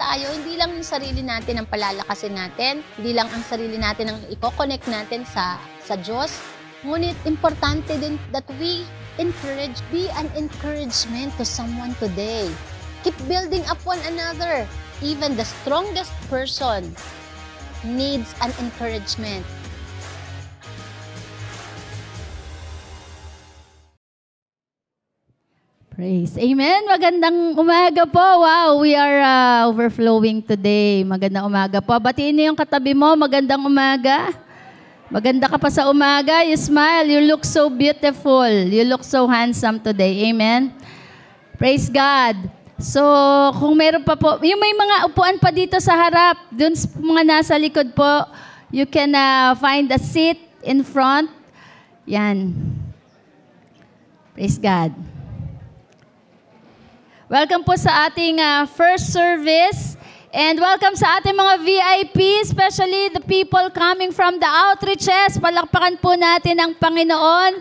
tayo, hindi lang yung sarili natin ang palalakasin natin, hindi lang ang sarili natin ang i-connect natin sa Diyos, ngunit importante din that we be an encouragement to someone today. Keep building up one another. Even the strongest person needs an encouragement. Praise. Amen. Magandang umaga po. Wow, we are overflowing today. Magandang umaga po. Batiin niyo yung katabi mo. Magandang umaga. Maganda ka pa sa umaga. You smile. You look so beautiful. You look so handsome today. Amen. Praise God. So, kung meron pa po, yung may mga upuan pa dito sa harap, dun mga nasa likod po, you can find a seat in front. Yan. Praise God. Welcome po sa ating first service. And welcome sa ating mga VIP, especially the people coming from the outreaches. Palakpakan po natin ang Panginoon.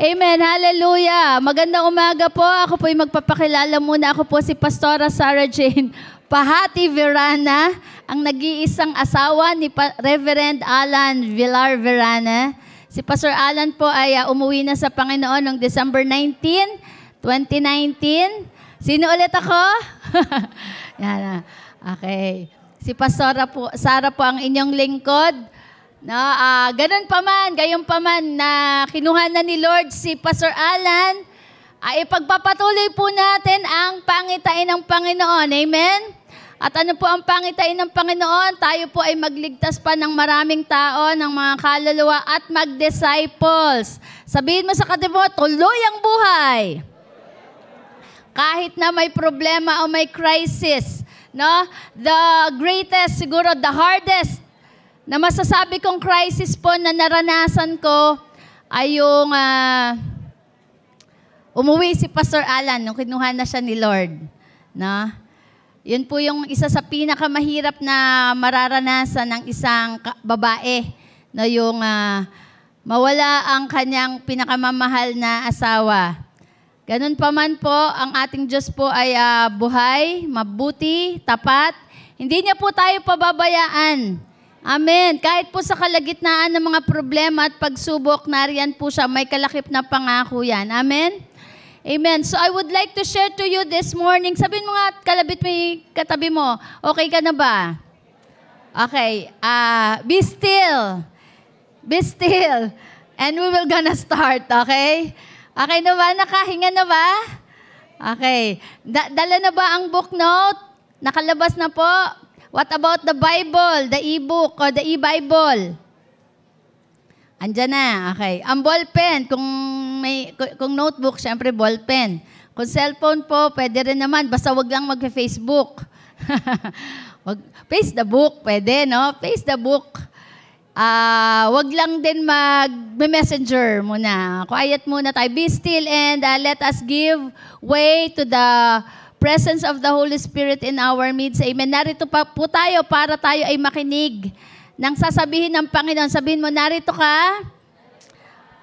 Amen. Hallelujah. Magandang umaga po. Ako po ay magpapakilala muna. Ako po si Pastora Sarah Jane Pahati Verana, ang nag-iisang asawa ni Reverend Alan Villar Verana. Si Pastor Alan po ay umuwi na sa Panginoon noong December 19, 2019. Sino ulit ako? Yan. Okay. Si Pastora po, Sarah po ang inyong lingkod. No, ganun pa man, gayon pa man na kinuha na ni Lord si Pastor Alan, ay ipagpapatuloy po natin ang pangitain ng Panginoon. Amen? At ano po ang pangitain ng Panginoon? Tayo po ay magligtas pa ng maraming tao, ng mga kaluluwa at mag-disciples. Sabihin mo sa katabi mo, tuloy ang buhay. Kahit na may problema o may crisis, no? The greatest, siguro the hardest na masasabi kong crisis po na naranasan ko ay yung umuwi si Pastor Alan nung kinuha na siya ni Lord. No? Yun po yung isa sa pinakamahirap na mararanasan ng isang babae. No? Yung mawala ang kanyang pinakamamahal na asawa. Ganun pa man po, ang ating Diyos po ay buhay, mabuti, tapat. Hindi niya po tayo pababayaan. Amen. Kahit po sa kalagitnaan ng mga problema at pagsubok, nariyan po siya. May kalakip na pangako yan. Amen? Amen. So I would like to share to you this morning. Sabihin mo nga, kalabit mo yung katabi mo. Okay ka na ba? Okay. Be still. Be still. And we will gonna start. Okay? Okay na ba? Nakahinga na ba? Okay. Dala na ba ang book note? Nakalabas na po? What about the Bible, the e-book or the e-Bible? Andiyan na. Okay. Ang ballpen, kung notebook, syempre ballpen. Kung cellphone po, pwede rin naman. Basta wag lang mag-Facebook. Face the book, pwede, no? Face the book. Wag lang din mag-messenger muna. Quiet muna tayo. Be still and let us give way to the presence of the Holy Spirit in our midst. Amen. Narito pa po tayo para tayo ay makinig ng sasabihin ng Panginoon. Sabihin mo, narito ka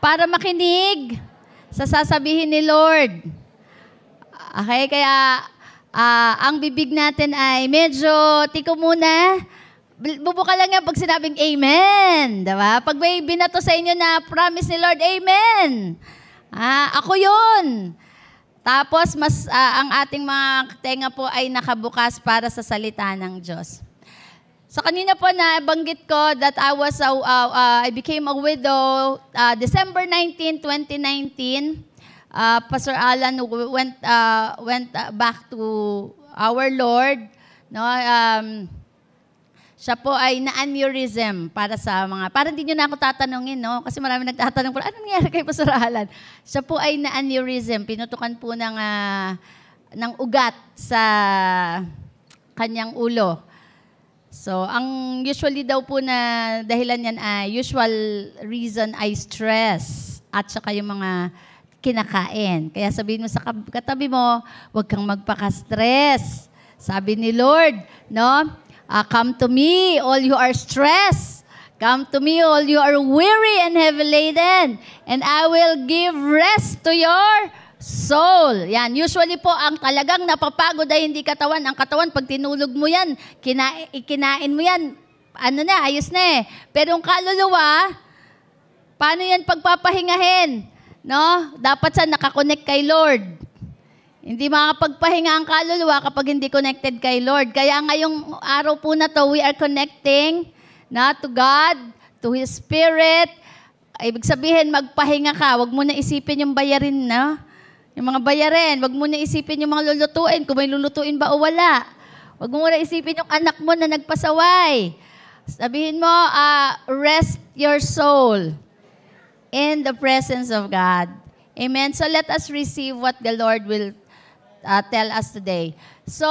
para makinig sa sasabihin ni Lord. Okay, kaya ang bibig natin ay medyo tiko muna. Bubuka lang yan pag sinabing Amen. Diba? Pag may binato sa inyo na promise ni Lord, Amen. Ako yun. Tapos, ang ating mga tenga po ay nakabukas para sa salita ng Diyos. So, kanina po nabanggit ko that I became a widow December 19, 2019. Pastor Alan went back to our Lord. No, siya po ay na-aneurysm para hindi nyo na ako tatanungin, no? Kasi marami nagtatanong po, ano nangyari kay Pastor Alan? Siya po ay na-aneurysm. Pinutukan po ng ugat sa kanyang ulo. So, ang usually daw po na dahilan yan ay usual reason ay stress at saka yung mga kinakain. Kaya sabihin mo sa katabi mo, huwag kang magpaka-stress. Sabi ni Lord, no? Come to me, all you are stressed. Come to me, all you are weary and heavy laden, and I will give rest to your soul. Yan. Usually po, ang talagang napapagod ay hindi katawan. Ang katawan, pag tinulog mo yan, kinain mo yan, ayos na eh. Pero ang kaluluwa, paano yan pagpapahingahin? No? Dapat siya nakakonect kay Lord. Hindi makakapagpahinga ang kaluluwa kapag hindi connected kay Lord. Kaya ngayong araw po na to, we are connecting to God, to His Spirit. Ibig sabihin, magpahinga ka. Huwag mo na isipin yung bayarin na. Yung mga bayarin, wag mo na isipin yung mga lulutuin, kung may lulutuin ba o wala. Wag mo na isipin yung anak mo na nagpasaway. Sabihin mo, rest your soul in the presence of God. Amen? So let us receive what the Lord will tell us today. So,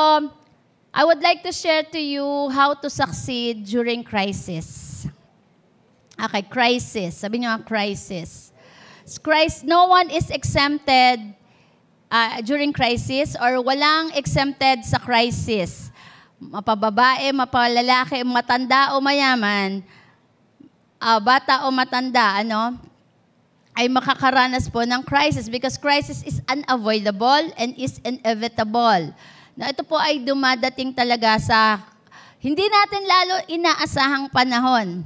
I would like to share to you how to succeed during crisis. Okay, crisis. Sabi niyo, crisis. No one is exempted during crisis or walang exempted sa crisis. Mapababae, mapalalaki, matanda o mayaman, bata o matanda, ay makakaranas po ng crisis because crisis is unavoidable and is inevitable. Na ito po ay dumadating talaga sa hindi natin lalo inaasahang panahon.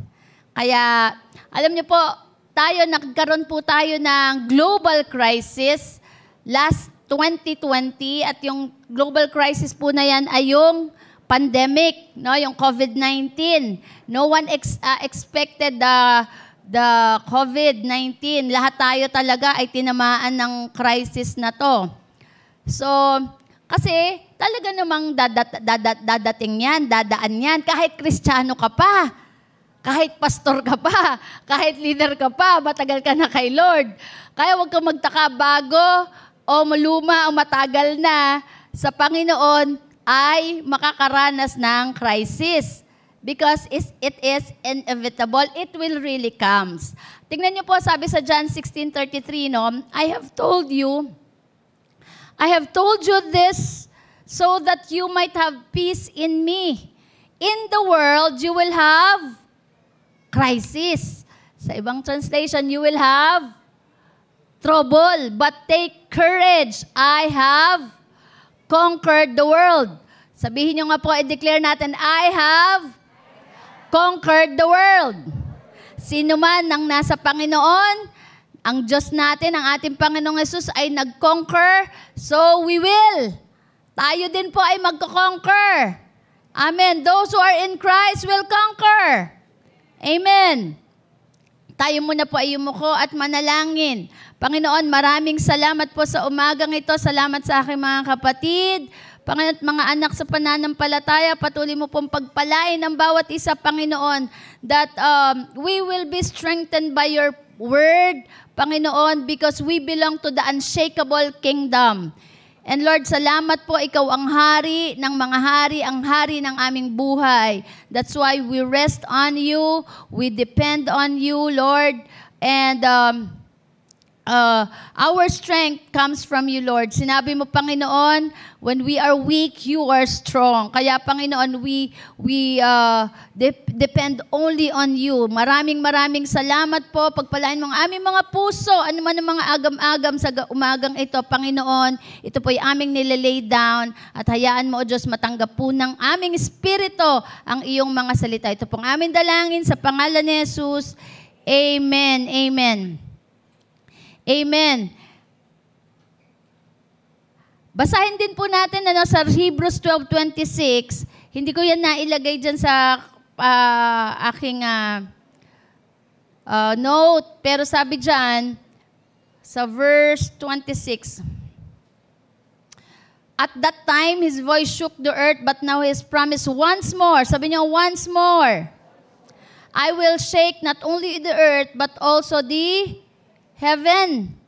Kaya, alam niyo po, nagkaroon po tayo ng global crisis last 2020 at yung global crisis po na yan ay yung pandemic, yung COVID-19. No one expected the COVID-19. Lahat tayo talaga ay tinamaan ng crisis na to. So, kasi talaga namang dadating yan, dadaan yan. Kahit Kristiyano ka pa, kahit pastor ka pa, kahit leader ka pa, matagal ka na kay Lord. Kaya huwag kang magtaka bago o maluma o matagal na sa Panginoon ay makakaranas ng crisis. Because it is inevitable. It will really comes. Tingnan niyo po, sabi sa John 16:33, I have told you this so that you might have peace in me. In the world, you will have crisis. Sa ibang translation, you will have trouble. But take courage. I have conquered the world. Sabihin nyo nga po, i-declare natin, I have conquered the world. Sino man ang nasa Panginoon, ang Diyos natin, ang ating Panginoong Yesus ay nag-conquer, so we will. Tayo din po ay magko-conquer. Amen. Those who are in Christ will conquer. Amen. Tayo muna po ay yumuko at manalangin. Panginoon, maraming salamat po sa umagang ito. Salamat sa aking mga kapatid. Panginoon at mga anak sa pananampalataya, patuloy mo pong pagpalain ng bawat isa, Panginoon, that we will be strengthened by your word, Panginoon, because we belong to the unshakable kingdom. And Lord, salamat po, ikaw ang hari ng mga hari, ang hari ng aming buhay. That's why we rest on you, we depend on you, Lord, and our strength comes from you, Lord. Sinabi mo, Panginoon, when we are weak, you are strong. Kaya, Panginoon, we depend only on you. Maraming salamat po. Pagpalain mo ang aming mga puso, ano man ang mga agam-agam sa umagang ito, Panginoon. Ito po ay aming nililay down at hayaan mo, O Diyos, matanggap po ng aming espiritu ang iyong mga salita. Ito pong aming dalangin sa pangalan ni Jesus. Amen. Amen. Amen. Basahin din po natin sa Hebrews 12:26. Hindi ko yan nailagay dyan sa aking note. Pero sabi dyan, sa verse 26. At that time, His voice shook the earth, but now His promise once more. Sabi niyo, once more. I will shake not only the earth, but also the heaven.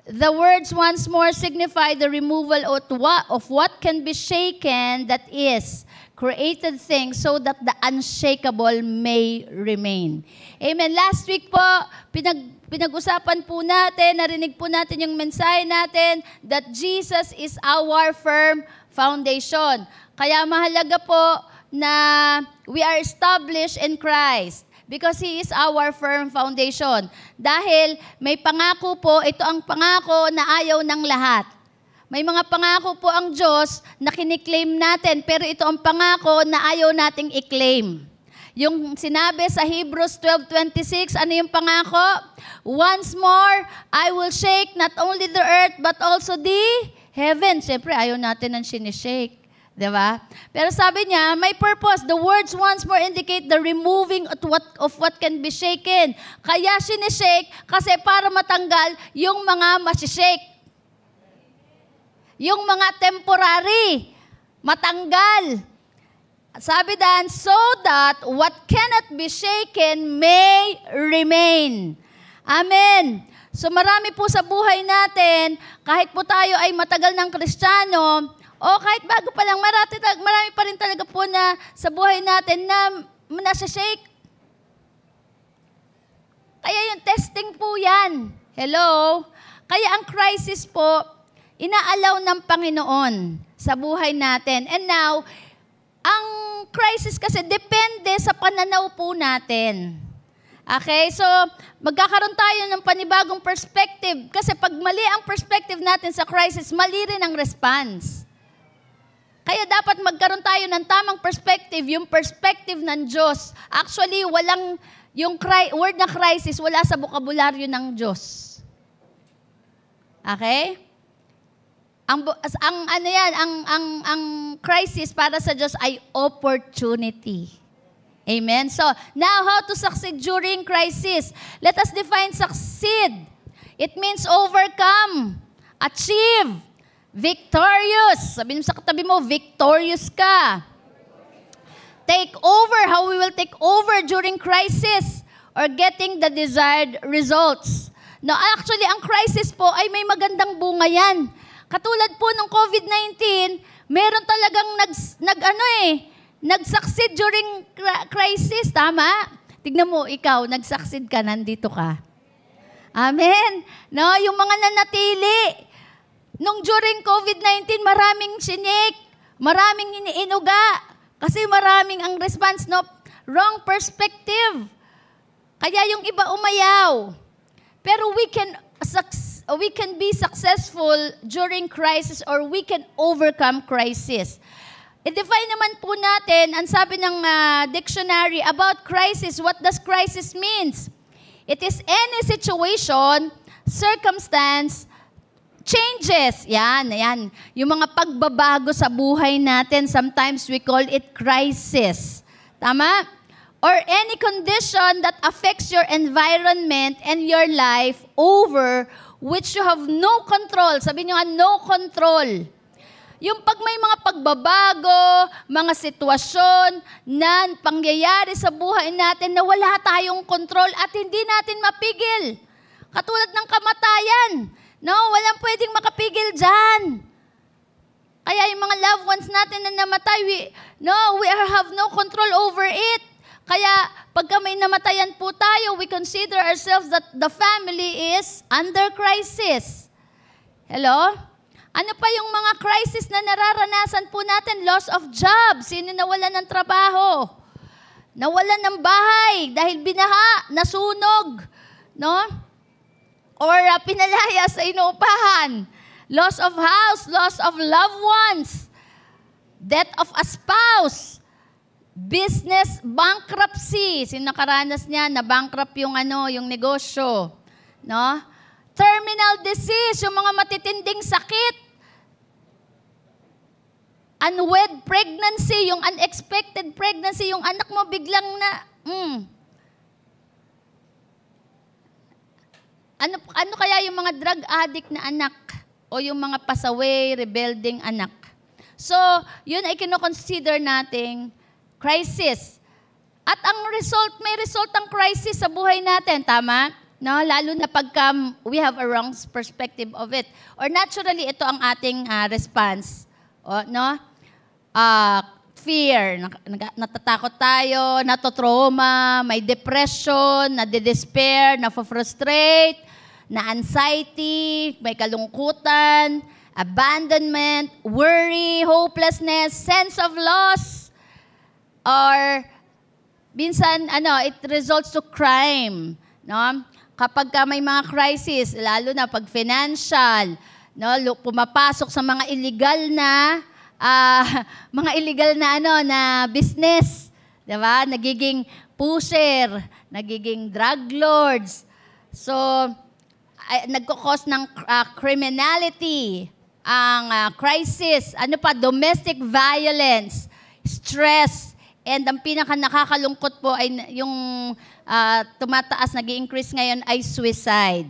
The words once more signify the removal of what can be shaken, that is, created things, so that the unshakable may remain. Amen. Last week po, pinag-usapan po natin, narinig po natin yung mensahe natin, that Jesus is our firm foundation. Kaya mahalaga po na we are established in Christ. Because He is our firm foundation. Dahil may pangako po, ito ang pangako na ayaw ng lahat. May mga pangako po ang Diyos na kiniklaim natin, pero ito ang pangako na ayaw nating i-claim. Yung sinabi sa Hebrews 12:26, ano yung pangako? Once more, I will shake not only the earth, but also the heaven. Siyempre, ayaw natin ang sinishake. Diba? Pero sabi niya, may purpose. The words once more indicate the removing of what can be shaken. Kaya sinishake kasi para matanggal yung mga masishake. Yung mga temporary, matanggal. Sabi dan, so that what cannot be shaken may remain. Amen. So marami po sa buhay natin, kahit po tayo ay matagal ng Kristiyano, o kahit bago pa lang, marami pa rin talaga po na sa buhay natin na nasa-shake. Kaya yung testing po yan. Hello? Kaya ang crisis po, inaalaw ng Panginoon sa buhay natin. And now, ang crisis kasi depende sa pananaw po natin. Okay? So, magkakaroon tayo ng panibagong perspective. Kasi pag mali ang perspective natin sa crisis, mali rin ang response. Kaya dapat magkaroon tayo ng tamang perspective, yung perspective ng Diyos. Actually, yung word na crisis, wala sa bokabularyo ng Diyos. Okay? Ang crisis para sa Diyos ay opportunity. Amen? So, now how to succeed during crisis? Let us define succeed. It means overcome, achieve, victorious. Sabihin mo sa katabi mo, victorious ka. Take over, how we will take over during crisis or getting the desired results. No, actually, ang crisis po ay may magandang bunga yan. Katulad po ng COVID-19, meron talagang nag-succeed during crisis. Tama? Tignan mo, ikaw, nag-succeed ka, nandito ka. Amen? No, yung mga nanatili, nung during COVID-19, maraming sinik, maraming iniinuga, kasi maraming ang response, no, wrong perspective. Kaya yung iba umayaw. Pero we can be successful during crisis or we can overcome crisis. I-define naman po natin, ang sabi ng dictionary about crisis, what does crisis means? It is any situation, circumstance, changes. Yan. Yung mga pagbabago sa buhay natin, sometimes we call it crisis. Tama? Or any condition that affects your environment and your life over which you have no control. Sabi nyo nga, no control. Yung pag may mga pagbabago, mga sitwasyon na pangyayari sa buhay natin na wala tayong control at hindi natin mapigil. Katulad ng kamatayan. No, walang pwedeng makapigil dyan. Kaya yung mga loved ones natin na namatay, we have no control over it. Kaya pagka may namatayan po tayo, we consider ourselves that the family is under crisis. Hello? Ano pa yung mga crisis na nararanasan po natin? Loss of job. Sino nawalan ng trabaho? Nawalan ng bahay dahil binaha, nasunog. No? Or pinalaya sa inuupahan. Loss of house, loss of loved ones. Death of a spouse. Business bankruptcy. Sino nakaranas niya na bankrupt yung negosyo. No? Terminal disease, yung mga matitinding sakit. Unwed pregnancy, yung unexpected pregnancy, yung anak mo biglang Ano kaya yung mga drug addict na anak o yung mga pasaway, rebelding anak? So, yun ay kinoconsider nating crisis. At may result ang crisis sa buhay natin, tama? No, lalo na pagka we have a wrong perspective of it. Or naturally, ito ang ating response. Fear, natatakot tayo, natotrauma, may depression, nade-despair, na-frustrate, na-anxiety, may kalungkutan, abandonment, worry, hopelessness, sense of loss, or minsan, it results to crime. No? Kapag may mga crisis, lalo na pag financial, no, pumapasok sa mga illegal na na business, 'di ba? Nagiging pusher, nagiging drug lords. So nagko-cause ng criminality, ang crisis, domestic violence, stress, and ang pinaka nakakalungkot po ay yung tumataas, nag-i-increase ngayon ay suicide.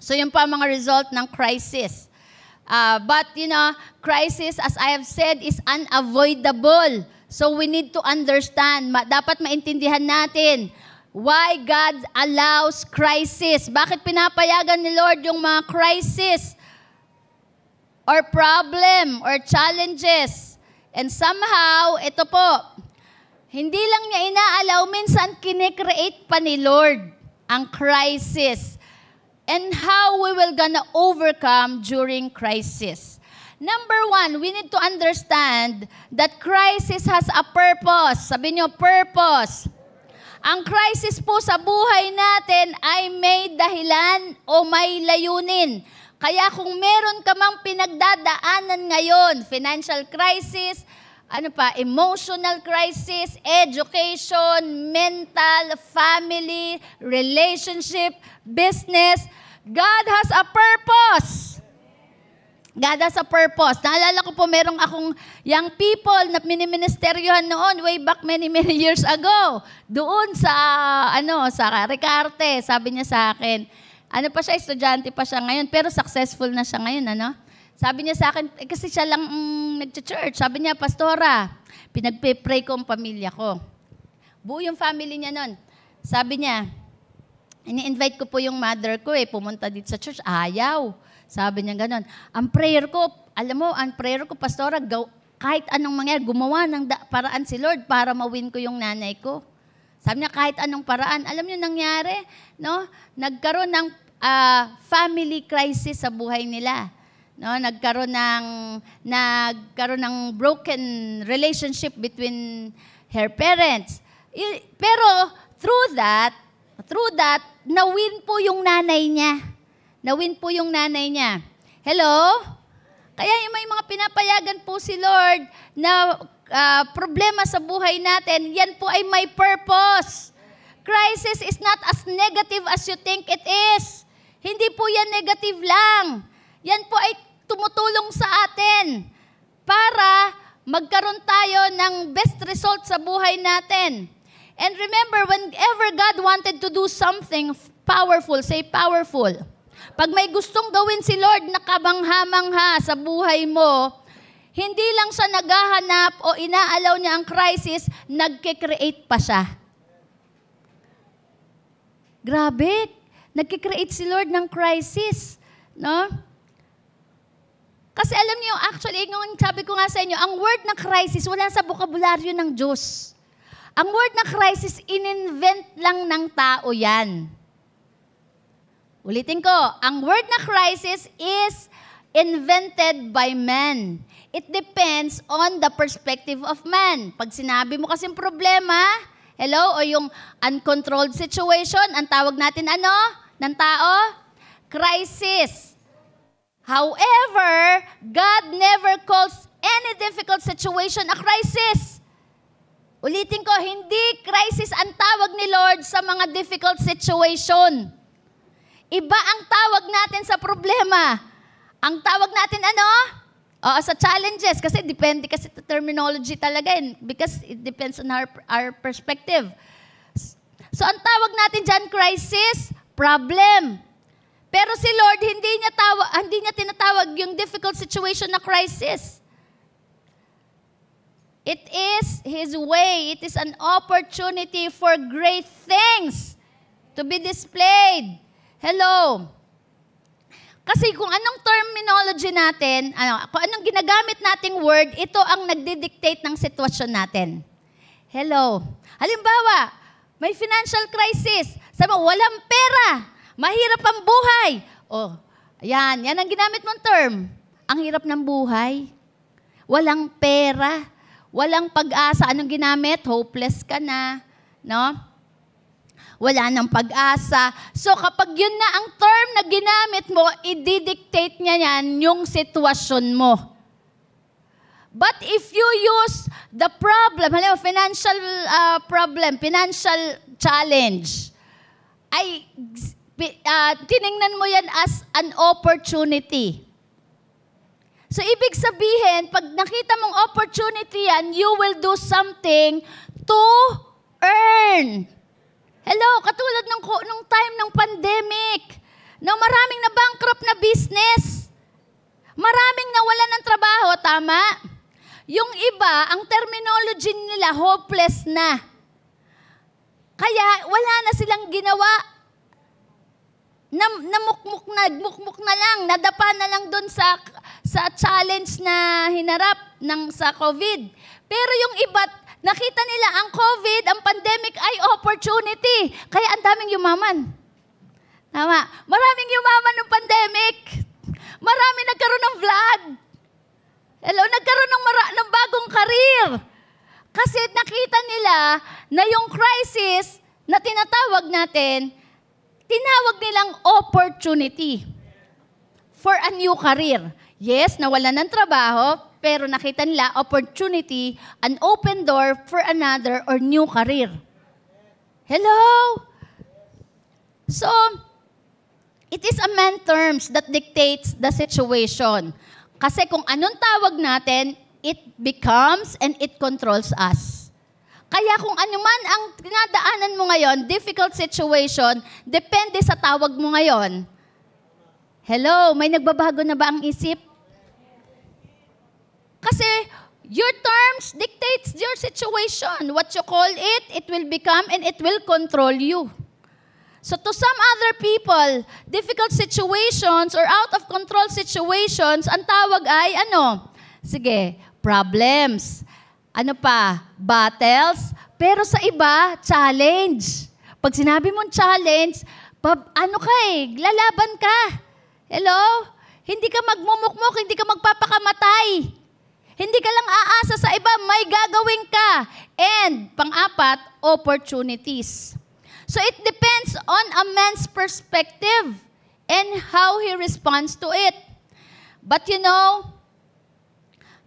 So yun po ang mga result ng crisis. But crisis, as I have said, is unavoidable. So we need to understand, dapat maintindihan natin why God allows crisis. Bakit pinapayagan ni Lord yung mga crisis or problem or challenges? And somehow, ito po, hindi lang niya inaalaw, minsan kine-create pa ni Lord ang crisis. And how we will gonna overcome during crisis. Number one, we need to understand that crisis has a purpose. Sabi niyo, purpose. Ang crisis po sa buhay natin ay may dahilan o may layunin. Kaya kung meron ka mang pinagdadaanan ngayon, financial crisis, emotional crisis, education, mental, family, relationship, business, God has a purpose. God has a purpose. Naalala ko po, merong akong young people na miniministeryohan noon way back many years ago. Doon sa, sa Ricarte, sabi niya sa akin, estudyante pa siya ngayon, pero successful na siya ngayon, Sabi niya sa akin, kasi siya lang nag-church. Sabi niya, Pastora, pinagpe-pray ko ang pamilya ko. Buo yung family niya nun. Sabi niya, ini-invite ko po yung mother ko pumunta dito sa church. Ayaw. Sabi niya ganon. Ang prayer ko, Pastora, kahit anong mangyari, gumawa ng paraan si Lord para mawin ko yung nanay ko. Sabi niya, kahit anong paraan. Alam niyo nangyari, no? Nagkaroon ng family crisis sa buhay nila. No, nagkaroon ng broken relationship between her parents. Pero through that, nawin po yung nanay niya. Hello? Kaya may mga pinapayagan po si Lord na problema sa buhay natin, yan po ay may purpose. Crisis is not as negative as you think it is. Hindi po yan negative lang. Yan po ay tumutulong sa atin para magkaroon tayo ng best result sa buhay natin. And remember, whenever God wanted to do something powerful, say powerful. Pag may gustong gawin si Lord na kabangha-mangha sa buhay mo, hindi lang siya naghahanap o inaalaw niya ang crisis, nagke-create pa siya. Grabe, nagke-create si Lord ng crisis, no? Kasi alam niyo, actually, yung sabi ko nga sa inyo, ang word na crisis, wala sa bokabularyo ng Diyos. Ang word na crisis, in-invent lang ng tao yan. Ulitin ko, ang word na crisis is invented by man. It depends on the perspective of man. Pag sinabi mo kasing problema, hello, o yung uncontrolled situation, ang tawag natin ng tao? Crisis. However, God never calls any difficult situation a crisis. Ulitin ko, hindi crisis ang tawag ni Lord sa mga difficult situation. Iba ang tawag natin sa problema. Ang tawag natin sa challenges. Kasi depende kasi sa terminology talaga because it depends on our perspective. So ang tawag natin dyan, crisis, problem. Pero si Lord, hindi niya tinatawag yung difficult situation na crisis. It is His way. It is an opportunity for great things to be displayed. Hello. Kasi kung anong terminology natin, kung anong ginagamit nating word, ito ang nagdidictate ng sitwasyon natin. Hello. Halimbawa, may financial crisis. Sabi mo, walang pera. Mahirap ang buhay. Yan ang ginamit mong term. Ang hirap ng buhay. Walang pera. walang pag-asa. Anong ginamit? Hopeless ka na. No? Wala nang pag-asa. So kapag yun na ang term na ginamit mo, i-dictate niya yan yung sitwasyon mo. But if you use the problem, halimbawa financial problem, financial challenge, ay tiningnan mo yan as an opportunity. So ibig sabihin, pag nakita mong opportunity yan, you will do something to earn. Hello, katulad nung time ng pandemic, no, maraming na bankrupt na business. Maraming nawalan ng trabaho, tama? Yung iba, ang terminology nila, hopeless na. Kaya wala na silang ginawa. Nagmukmuk na lang, nadapa na lang doon sa challenge na hinarap sa COVID. Pero yung iba, nakita nila ang COVID, ang pandemic ay opportunity. Kaya ang daming yumaman. Tama? Maraming yumaman ng pandemic. Marami nagkaroon ng vlog. Hello, nagkaroon ng bagong karir. Kasi nakita nila na yung crisis na tinatawag natin, tinawag nilang opportunity for a new career. Yes, nawalan ng trabaho, pero nakita nila opportunity, an open door for another or new career. Hello? So, it is a man terms that dictates the situation. Kasi kung anong tawag natin, it becomes and it controls us. Kaya kung ano man ang dinadaanan mo ngayon, difficult situation, depende sa tawag mo ngayon. Hello, may nagbabago na ba ang isip? Kasi your terms dictates your situation. What you call it, it will become and it will control you. So to some other people, difficult situations or out of control situations, ang tawag ay ano? Sige, problems. Ano pa? Battles. Pero sa iba, challenge. Pag sinabi mong challenge, lalaban ka. Hello? Hindi ka magmumukmuk, hindi ka magpapakamatay. Hindi ka lang aasa sa iba, may gagawin ka. And, pang-apat, opportunities. So it depends on a man's perspective and how he responds to it. But you know,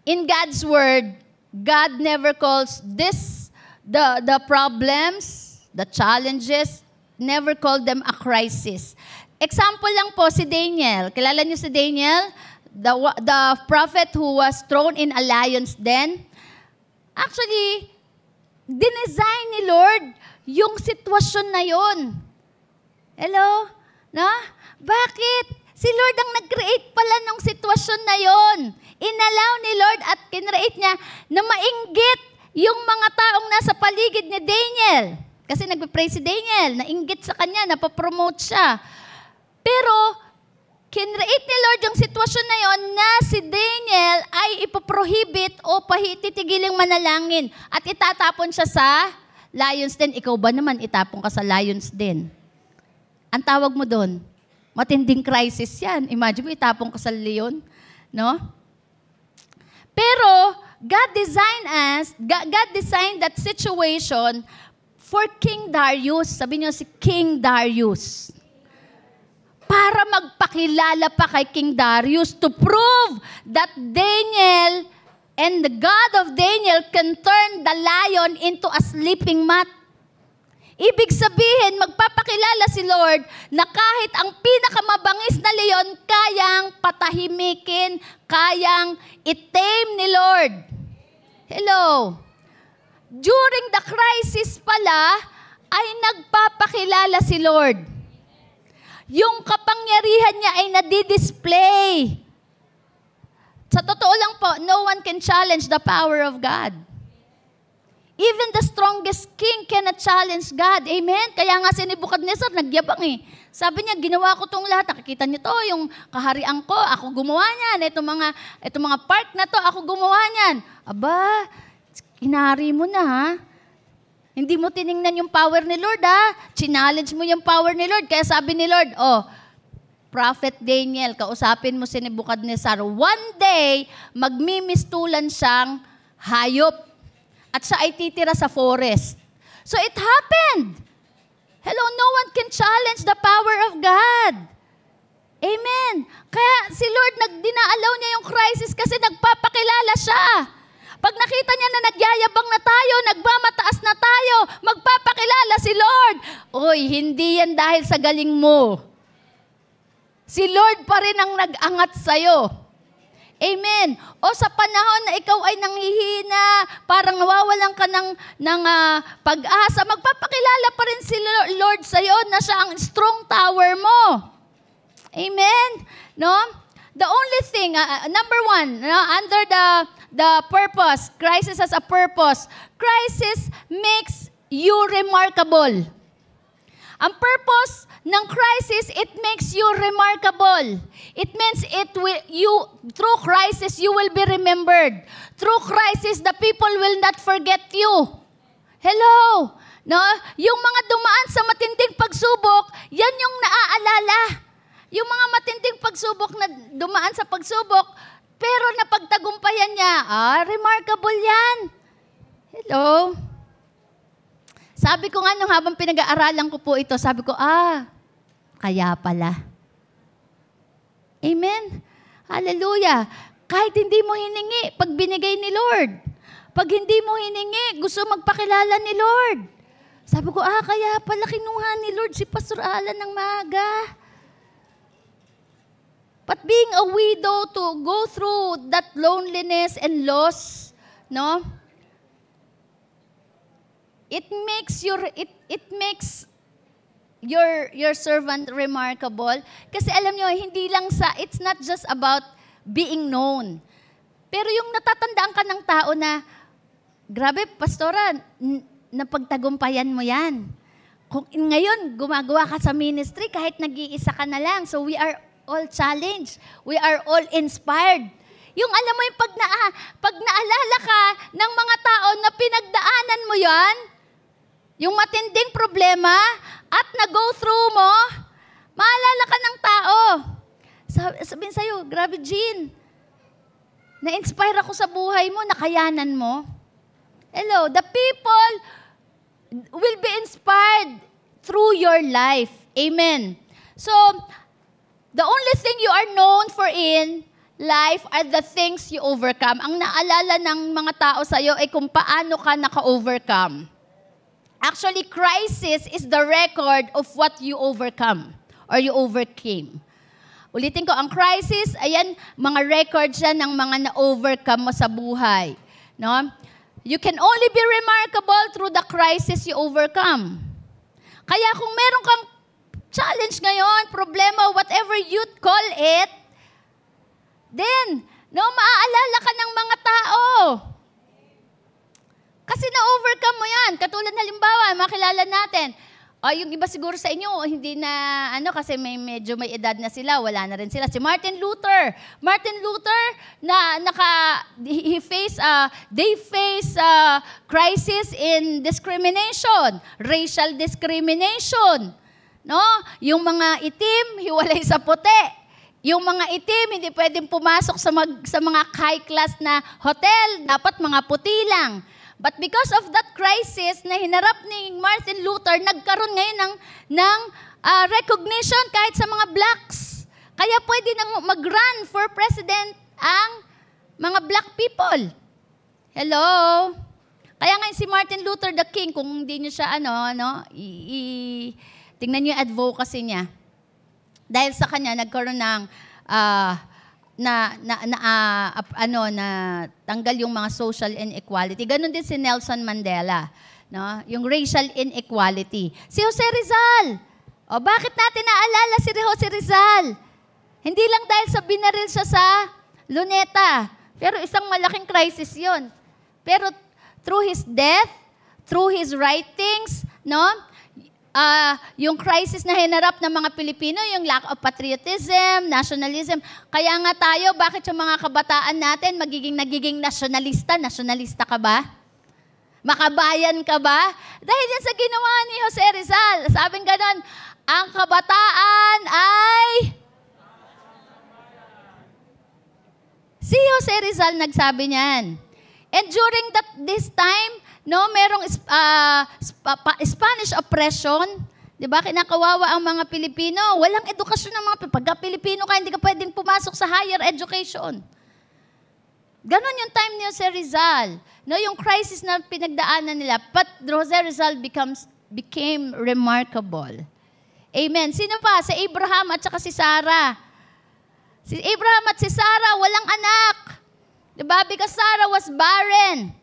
in God's word, God never calls the problems, the challenges, never call them a crisis. Example lang po si Daniel. Kilala niyo si Daniel? The prophet who was thrown in a lion's den. Actually, dinesign ni Lord yung sitwasyon na yun. Hello? No? Bakit? Si Lord ang nag-create pala ng sitwasyon na yun. Inallow ni Lord at kinreate niya na mainggit yung mga taong nasa paligid ni Daniel. Kasi nagpe-pray si Daniel, nainggit sa kanya, napapromote siya. Pero, kinreate ni Lord yung sitwasyon na yon na si Daniel ay ipoprohibit o titigiling manalangin at itatapon siya sa lions den. Ikaw ba naman itapon ka sa lions den? Ang tawag mo doon, matinding crisis yan. Imagine mo itapon ka sa leon, no? Pero God designed that situation for King Darius. Sabi niyo si King Darius. Para magpakilala pa kay King Darius to prove that Daniel and the God of Daniel can turn the lion into a sleeping mat. Ibig sabihin, magpapakilala si Lord na kahit ang pinakamabangis na leon, kayang patahimikin, kayang i-tame ni Lord. Hello? During the crisis pala, ay nagpapakilala si Lord. Yung kapangyarihan niya ay nadidisplay. Sa totoo lang po, no one can challenge the power of God. Even the strongest king cannot challenge God. Amen? Kaya nga si Nebuchadnezzar, nagyabang eh. Sabi niya, ginawa ko itong lahat. Nakikita niyo to, yung kaharian ko, ako gumawa niyan. Itong mga park na to, ako gumawa niyan. Aba, inari mo na ha. Hindi mo tiningnan yung power ni Lord ha. Challenge mo yung power ni Lord. Kaya sabi ni Lord, Prophet Daniel, kausapin mo si Nebuchadnezzar. One day, magmimistulan siyang hayop. at siya ay titira sa forest. So it happened. Hello, no one can challenge the power of God. Amen. Kaya si Lord, dinaalaw niya yung crisis kasi nagpapakilala siya. Pag nakita niya na nagyayabang na tayo, nagmamataas na tayo, magpapakilala si Lord. Oy, hindi yan dahil sa galing mo. Si Lord pa rin ang nag-angat sa'yo. Amen. O sa panahon na ikaw ay nanghihina, parang nawawalan ka ng pag-asa, magpapakilala pa rin si Lord sa'yo na siya ang strong tower mo. Amen. No? The only thing, number one, under the purpose, crisis has a purpose. Crisis makes you remarkable. Ang purpose ng crisis, it makes you remarkable. It means through crisis, you will be remembered. Through crisis, the people will not forget you. Hello? No? Yung mga dumaan sa matinding pagsubok, yan yung naaalala. Yung mga matinding pagsubok na dumaan sa pagsubok, pero napagtagumpayan niya, remarkable yan. Hello? Sabi ko nga nung habang pinag-aaralan ko po ito, sabi ko, kaya pala. Amen? Hallelujah. Kahit hindi mo hiningi, pag binigay ni Lord. Pag hindi mo hiningi, gusto magpakilala ni Lord. Sabi ko, kaya pala kinuha ni Lord si Pastor Alan ng maaga. But being a widow to go through that loneliness and loss, no? It makes your servant remarkable. Kasi alam nyo, it's not just about being known. Pero yung natatandaan ka ng tao na, grabe, pastora, napagtagumpayan mo yan. Kung ngayon, gumagawa ka sa ministry, kahit nag-iisa ka na lang. So we are all challenged. We are all inspired. Yung alam mo yung pag naalala ka ng mga tao na pinagdaanan mo yan, yung matinding problema, at na-go through mo, maalala ka ng tao. Sabihin sa'yo, grabe Jean, na-inspire ako sa buhay mo, nakayanan mo. Hello, the people will be inspired through your life. Amen. So, the only thing you are known for in life are the things you overcome. Ang naalala ng mga tao sa'yo ay kung paano ka naka-overcome. Actually, crisis is the record of what you overcome or you overcame. Ulitin ko, ang crisis, ayan, mga record siya ng mga na-overcome mo sa buhay. No? You can only be remarkable through the crisis you overcome. Kaya kung meron kang challenge ngayon, problema, whatever you call it, then, maaalala ka ng mga tao. Kasi na-overcome mo yan. Katulad halimbawa, makilala natin. Yung iba siguro sa inyo, hindi na, kasi medyo may edad na sila, wala na rin sila. Si Martin Luther. Martin Luther, they face crisis in discrimination, racial discrimination. No? Yung mga itim, hiwalay sa puti. Yung mga itim, hindi pwedeng pumasok sa mga high class na hotel, dapat mga puti lang. But because of that crisis na hinarap ni Martin Luther, nagkaroon ngayon ng recognition kahit sa mga blacks. Kaya pwede nang mag-run for president ang mga black people. Hello? Kaya ngayon si Martin Luther the King, kung hindi niyo siya tingnan niyo yung advocacy niya. Dahil sa kanya, nagkaroon ng tanggal yung mga social inequality. Ganon din si Nelson Mandela. No? Yung racial inequality. Si Jose Rizal. Bakit natin naalala si Jose Rizal? Hindi lang dahil sa binaril siya sa Luneta. Pero isang malaking crisis yon. Pero through his death, through his writings, yung crisis na hinarap ng mga Pilipino, yung lack of patriotism, nationalism. Kaya nga tayo, bakit yung mga kabataan natin nagiging nasyonalista? Nasyonalista ka ba? Makabayan ka ba? Dahil yan sa ginawa ni Jose Rizal. Sabing ganon, ang kabataan ay... Si Jose Rizal nagsabi niyan. And during this time, No, merong Spanish oppression. 'Di ba? Kinakawawa ang mga Pilipino. Walang edukasyon ng mga pagka Pilipino ka, hindi ka pwedeng pumasok sa higher education. Ganon yung time niyo sa Rizal. No, yung crisis na pinagdaanan nila, but Jose Rizal became remarkable. Amen. Sino pa? Si Abraham at saka si Sarah. Si Abraham at si Sarah, walang anak. Diba? Because Sarah was barren.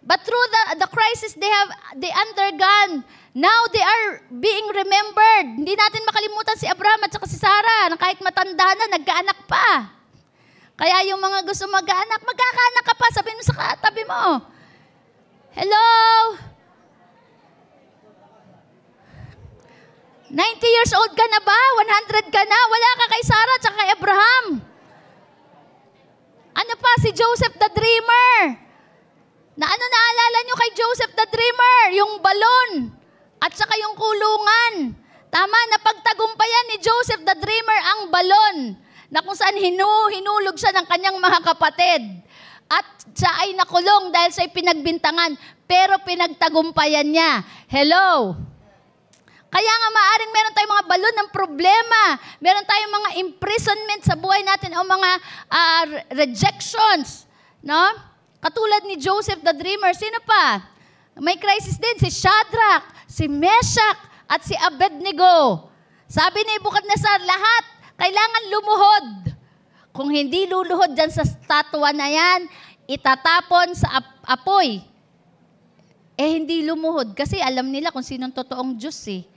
But through the crisis they undergone, now they are being remembered. Hindi natin makalimutan si Abraham at saka si Sarah, na kahit matanda na, nagkaanak pa. Kaya yung mga gusto magkaanak, magkakaanak ka pa, sabihin mo sa katabi mo. Hello? 90 years old ka na ba? 100 ka na? Wala ka kay Sarah at kay Abraham. Ano pa? Si Joseph the Dreamer. Naalala nyo kay Joseph the Dreamer? Yung balon at saka yung kulungan. Tama, napagtagumpayan ni Joseph the Dreamer ang balon na kung saan hinulog siya ng kanyang mga kapatid. At siya ay nakulong dahil siya'y pinagbintangan, pero pinagtagumpayan niya. Hello? Kaya nga maaring meron tayong mga balon ng problema, meron tayong mga imprisonment sa buhay natin o mga rejections. No? Katulad ni Joseph the Dreamer, sino pa? May crisis din, si Shadrach, si Meshach, at si Abednego. Sabi ni Nebukadnezar, lahat kailangan lumuhod. Kung hindi luluhod dyan sa statwa na yan, itatapon sa apoy. Hindi lumuhod kasi alam nila kung sinong totoong Diyos eh.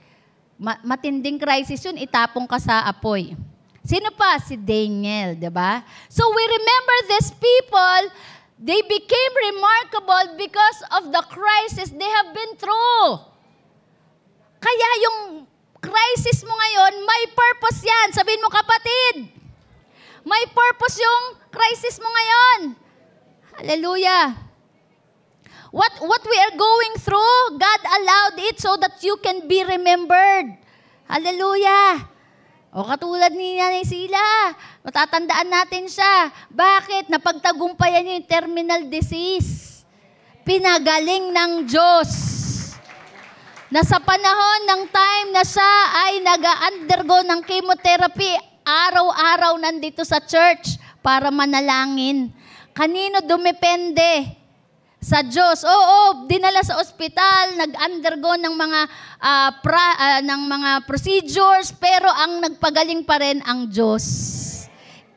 Matinding crisis yun, itapong ka sa apoy. Sino pa? Si Daniel, diba? So we remember these people, they became remarkable because of the crisis they have been through. Kaya yung crisis mo ngayon, may purpose yan. Sabihin mo, kapatid, may purpose yung crisis mo ngayon. Hallelujah. What we are going through, God allowed it so that you can be remembered. Hallelujah. O katulad ni Nanay Sila, matatandaan natin siya. Bakit? Napagtagumpayan niya yung terminal disease. Pinagaling ng Diyos. Na sa panahon ng time na siya ay nag-undergo ng chemotherapy, araw-araw nandito sa church para manalangin. Kanino dumepende? Sa Diyos. Oo, dinala sa ospital, nag-undergo ng mga procedures, pero ang nagpagaling pa rin ang Diyos.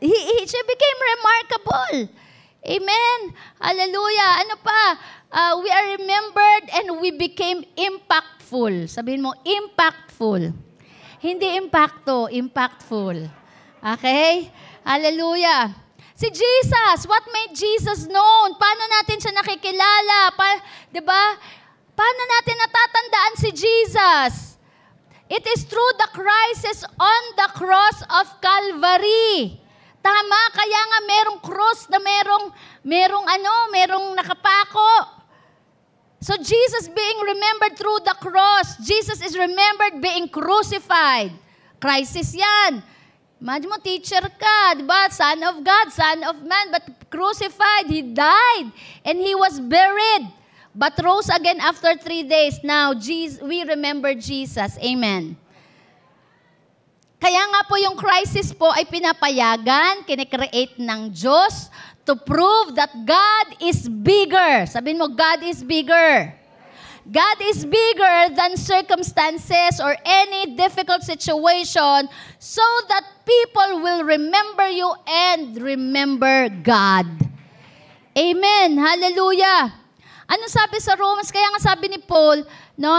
She became remarkable. Amen. Hallelujah. Ano pa? We are remembered and we became impactful. Sabihin mo, impactful. Hindi impacto, impactful. Okay? Hallelujah. Si Jesus, what made Jesus known? Paano natin siya nakikilala? Diba? Paano natin natatandaan si Jesus? It is through the crisis on the cross of Calvary. Tama, kaya nga merong cross na merong nakapako. So Jesus being remembered through the cross. Jesus is remembered being crucified. Crisis yan. Imagine mo, teacher ka, di ba? Son of God, son of man, but crucified. He died and he was buried, but rose again after 3 days. Now, we remember Jesus. Amen. Kaya nga po yung crisis po ay pinapayagan, kinikreate ng Diyos to prove that God is bigger. Sabihin mo, God is bigger. God is bigger than circumstances or any difficult situation so that people will remember you and remember God. Amen. Hallelujah. Ano sabi sa Romans? Kaya nga sabi ni Paul, no,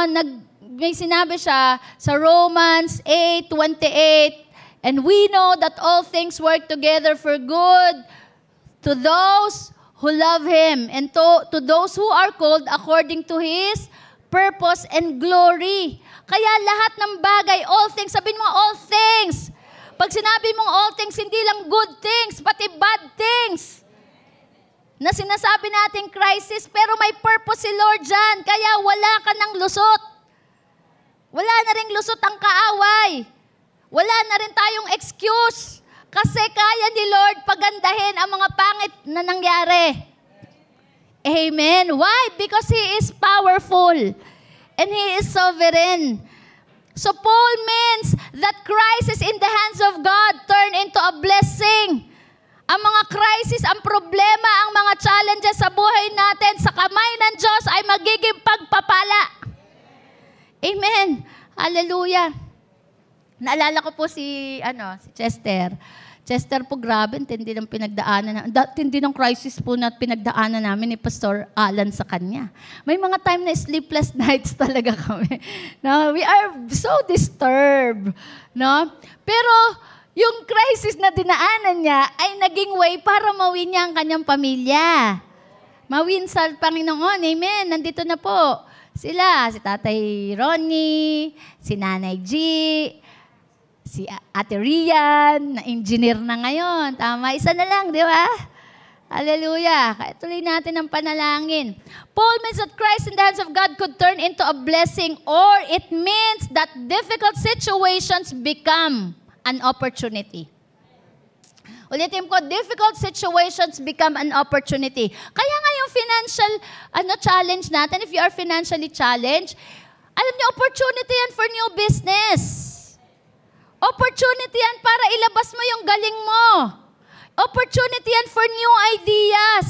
may sinabi siya sa Romans 8:28, and we know that all things work together for good to those who love Him and to those who are called according to His purpose and glory. Kaya lahat ng bagay, all things, sabihin mo all things. Pag sinabi mong all things, hindi lang good things, pati bad things. Na sinasabi natin crisis, pero may purpose si Lord dyan. Kaya wala ka ng lusot. Wala na ring lusot ang kaaway. Wala na rin tayong excuse. Kasi kaya ni Lord pagandahin ang mga pangit na nangyari. Amen. Why? Because He is powerful and He is sovereign. So Paul means that crisis in the hands of God turn into a blessing. Ang mga crisis, ang problema, ang mga challenges sa buhay natin sa kamay ng Diyos ay magiging pagpapala. Amen. Hallelujah. Naalala ko po si Chester. Chester po, grabe, tindi ng pinagdaanan. Tindi ng crisis po na pinagdaanan namin ni Pastor Alan sa kanya. May mga time na sleepless nights talaga kami. No? We are so disturbed. No? Pero yung crisis na dinaanan niya ay naging way para mawin niya ang kanyang pamilya. Mawin sa Panginoon. Amen. Nandito na po sila. Si Tatay Ronnie, si Nanay G, si Ate Rian, na engineer na ngayon. Tama, isa na lang, di ba? Hallelujah. Kaya tuloy natin ang panalangin. Paul means that Christ in the hands of God could turn into a blessing, or it means that difficult situations become an opportunity. Ulitin ko, difficult situations become an opportunity. Kaya nga yung financial challenge natin, if you are financially challenged, alam niyo, opportunity yan for new business. Opportunity yan para ilabas mo yung galing mo. Opportunity yan for new ideas.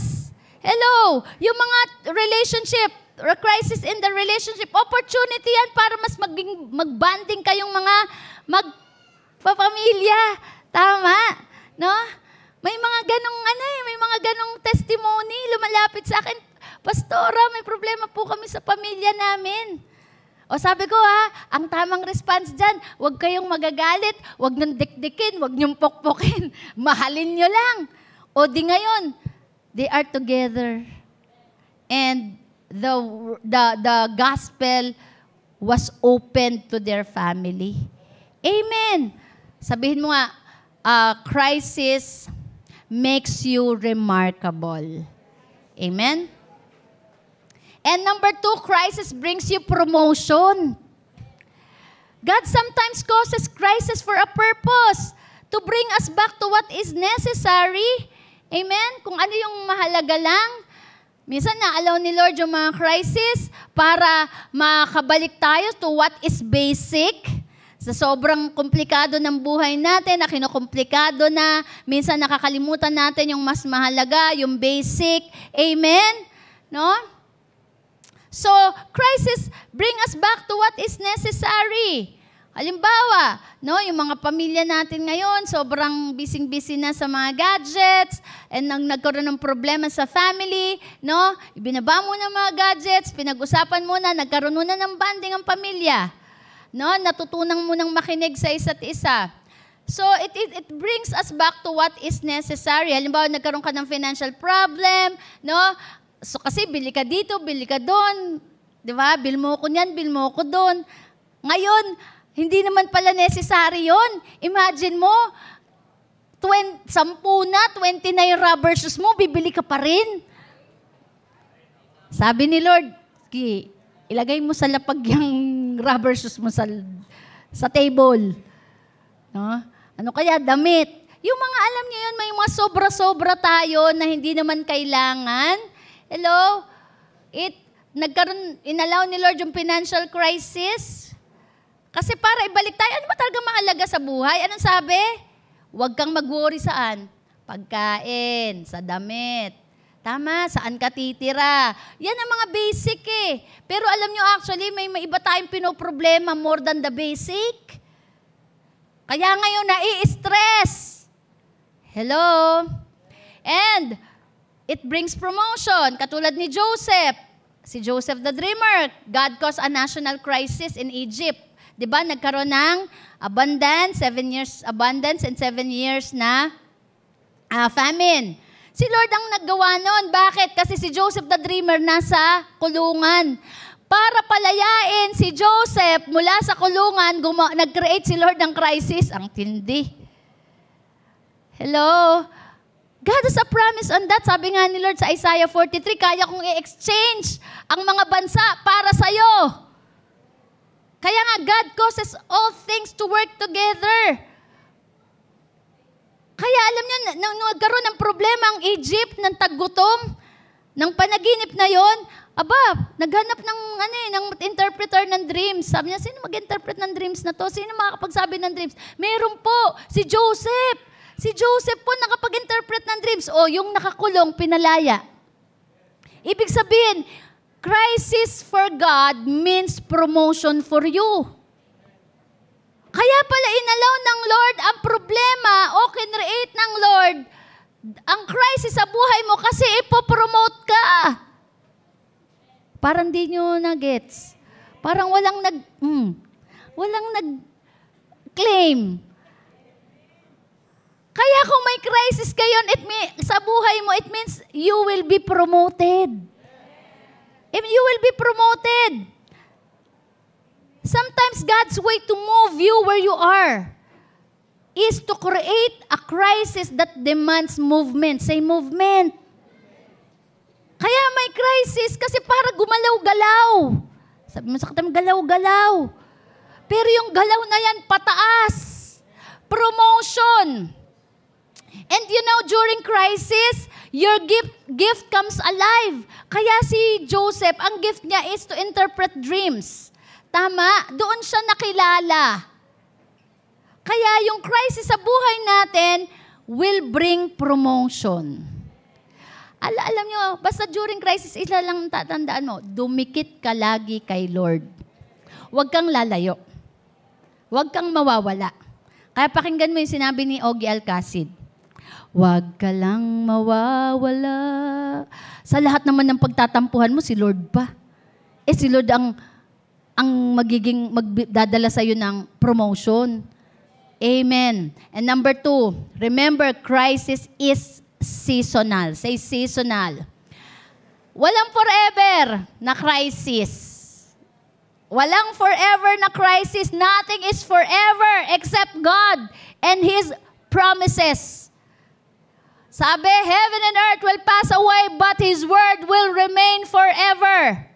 Hello, yung mga relationship, or crisis in the relationship, opportunity yan para mas mag-bonding kayong mga magpapamilya. Tama? No? May mga ganong testimony lumalapit sa akin. Pastora, may problema po kami sa pamilya namin. O sabi ko ang tamang response dyan, huwag kayong magagalit, huwag niyong dikdikin, huwag niyong pokpokin, mahalin niyo lang. O di ngayon, they are together. And the gospel was open to their family. Amen. Sabihin mo nga, crisis makes you remarkable. Amen? And number 2, crisis brings you promotion. God sometimes causes crisis for a purpose, to bring us back to what is necessary. Amen? Kung ano yung mahalaga lang. Minsan na-allow ni Lord yung mga crisis para makabalik tayo to what is basic. Sa sobrang komplikado ng buhay natin, na kinukomplikado na, minsan nakakalimutan natin yung mas mahalaga, yung basic. Amen? No? So, crisis bring us back to what is necessary. Halimbawa, no, yung mga pamilya natin ngayon, sobrang busy-busy na sa mga gadgets, and nagkaroon ng problema sa family, no? Ibinaba mo na mga gadgets, pinag-usapan mo na, nagkaroon mo na ng bonding ang pamilya. No? Natutunan mo nang makinig sa isa't isa. So, it brings us back to what is necessary. Halimbawa, nagkaroon ka ng financial problem, no? So, kasi bili ka dito, bili ka doon. Di ba? Bil mo ko niyan, bil mo ko doon. Ngayon, hindi naman pala necessary yon. Imagine mo, 10 na, 29 rubber shoes mo, bibili ka pa rin. Sabi ni Lord, ilagay mo sa lapag yung rubber shoes mo sa table. No? Ano kaya? Damit. Yung mga alam niyo yun, may mga sobra-sobra tayo na hindi naman kailangan. Hello? Inallow ni Lord yung financial crisis. Kasi para ibalik tayo, ano ba talaga mahalaga sa buhay? Anong sabi? Huwag kang mag-worry saan? Pagkain, sa damit. Tama, saan ka titira? Yan ang mga basic eh. Pero alam nyo actually, may iba tayong pinoproblema more than the basic. Kaya ngayon nai-stress. Hello? And it brings promotion. Katulad ni Joseph. Si Joseph the Dreamer. God caused a national crisis in Egypt. Diba? Nagkaroon ng abundance, 7 years abundance and 7 years na famine. Si Lord ang naggawa noon. Bakit? Kasi si Joseph the Dreamer nasa kulungan. Para palayain si Joseph mula sa kulungan, nag-create si Lord ng crisis. Ang tindi. Hello? God has a promise on that. Sabi nga ni Lord sa Isaiah 43, kaya kong i-exchange ang mga bansa para sa'yo. Kaya nga, God causes all things to work together. Kaya alam niyo, nung nagkaroon ng problema ang Egypt, ng taggutom, ng panaginip na yon, naghanap ng interpreter ng dreams. Sabi niya, sino mag-interpret ng dreams na to? Sino makakapagsabi ng dreams? Meron po, si Joseph. Si Joseph po nakapag-interpret ng dreams. Yung nakakulong, pinalaya. Ibig sabihin, crisis for God means promotion for you. Kaya pala inalaw ng Lord ang problema o kinreate ng Lord ang crisis sa buhay mo kasi ipopromote ka. Parang di nyo na-gets. Parang walang nag-claim. Kaya kung may crisis kayo sa buhay mo, it means you will be promoted. You will be promoted. Sometimes God's way to move you where you are is to create a crisis that demands movement. Say movement. Kaya may crisis kasi para gumalaw-galaw. Sabi mo sa katabi, galaw-galaw. Pero yung galaw na yan, pataas. Promotion. And during crisis, your gift comes alive. Kaya si Joseph, ang gift niya is to interpret dreams. Tama? Doon siya nakilala. Kaya yung crisis sa buhay natin will bring promotion. Alam nyo, basta during crisis, isa lang tatandaan mo, dumikit ka lagi kay Lord. Huwag kang lalayo. Huwag kang mawawala. Kaya pakinggan mo yung sinabi ni Ogie Alcacid. Huwag ka lang mawawala. Sa lahat naman ng pagtatampuhan mo, si Lord pa. Si Lord ang magdadala sa'yo ng promotion. Amen. And number 2, remember, crisis is seasonal. Say seasonal. Walang forever na crisis. Walang forever na crisis. Nothing is forever except God and His promises. Sabi, heaven and earth will pass away, but His word will remain forever.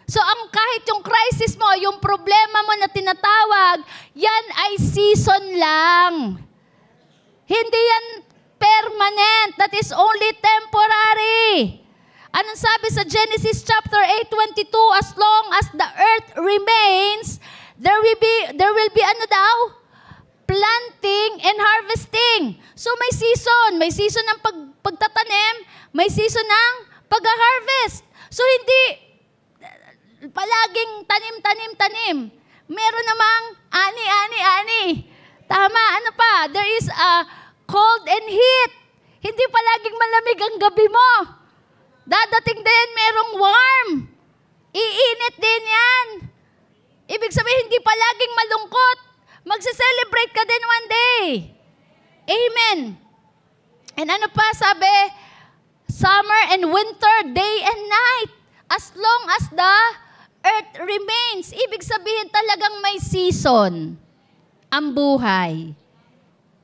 So, kahit yung crisis mo, yung problema mo na tinatawag, yan ay season lang. Hindi yan permanent. That is only temporary. Anong sabi sa Genesis chapter 8:22? As long as the earth remains, there will be planting and harvesting. So, may season. May season ng pagtatanim, may season ng pag-harvest. So, hindi palaging tanim. Meron namang ani. Tama, ano pa? There is a cold and heat. Hindi palaging malamig ang gabi mo. Dadating din, merong warm. Iinit din yan. Ibig sabihin, hindi palaging malungkot. Magse-celebrate ka din one day. Amen. And ano pa sabi? Summer and winter, day and night. As long as the earth remains. Ibig sabihin talagang may season ang buhay.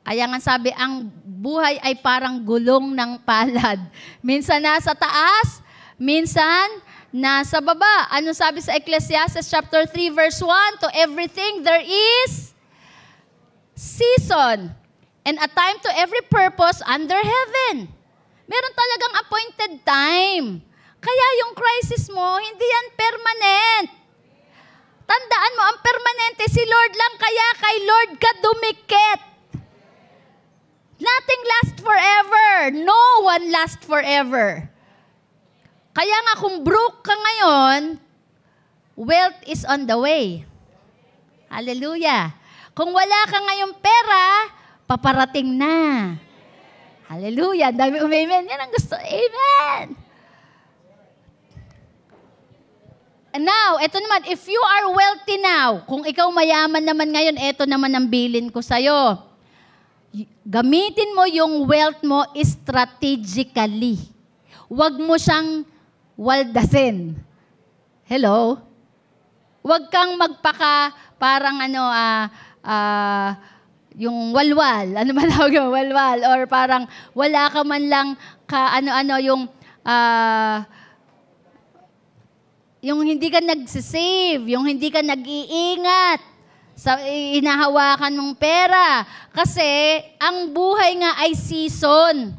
Kaya nga sabi, ang buhay ay parang gulong ng palad. Minsan nasa taas, minsan nasa baba. Ano sabi sa Ecclesiastes chapter 3 verse 1? To everything there is season and a time to every purpose under heaven. Meron talagang appointed time. Kaya yung crisis mo, hindi yan permanent. Tandaan mo, ang permanente si Lord lang, kaya kay Lord ka dumikit. Nothing lasts forever. No one lasts forever. Kaya nga kung broke ka ngayon, wealth is on the way. Hallelujah. Kung wala ka ngayong pera, paparating na. Hallelujah. Dami amen. Yan ang gusto. Amen. And now, eto naman, if you are wealthy now, kung ikaw mayaman naman ngayon, eto naman ang bilin ko sa'yo. Gamitin mo yung wealth mo strategically. Huwag mo siyang waldasin. Hello? Huwag kang magpaka parang yung walwal. Ano ba tawag yung walwal? Or parang wala ka man lang yung hindi ka nagsisave, yung hindi ka nag-iingat sa hinahawakan mong pera. Kasi ang buhay nga ay season.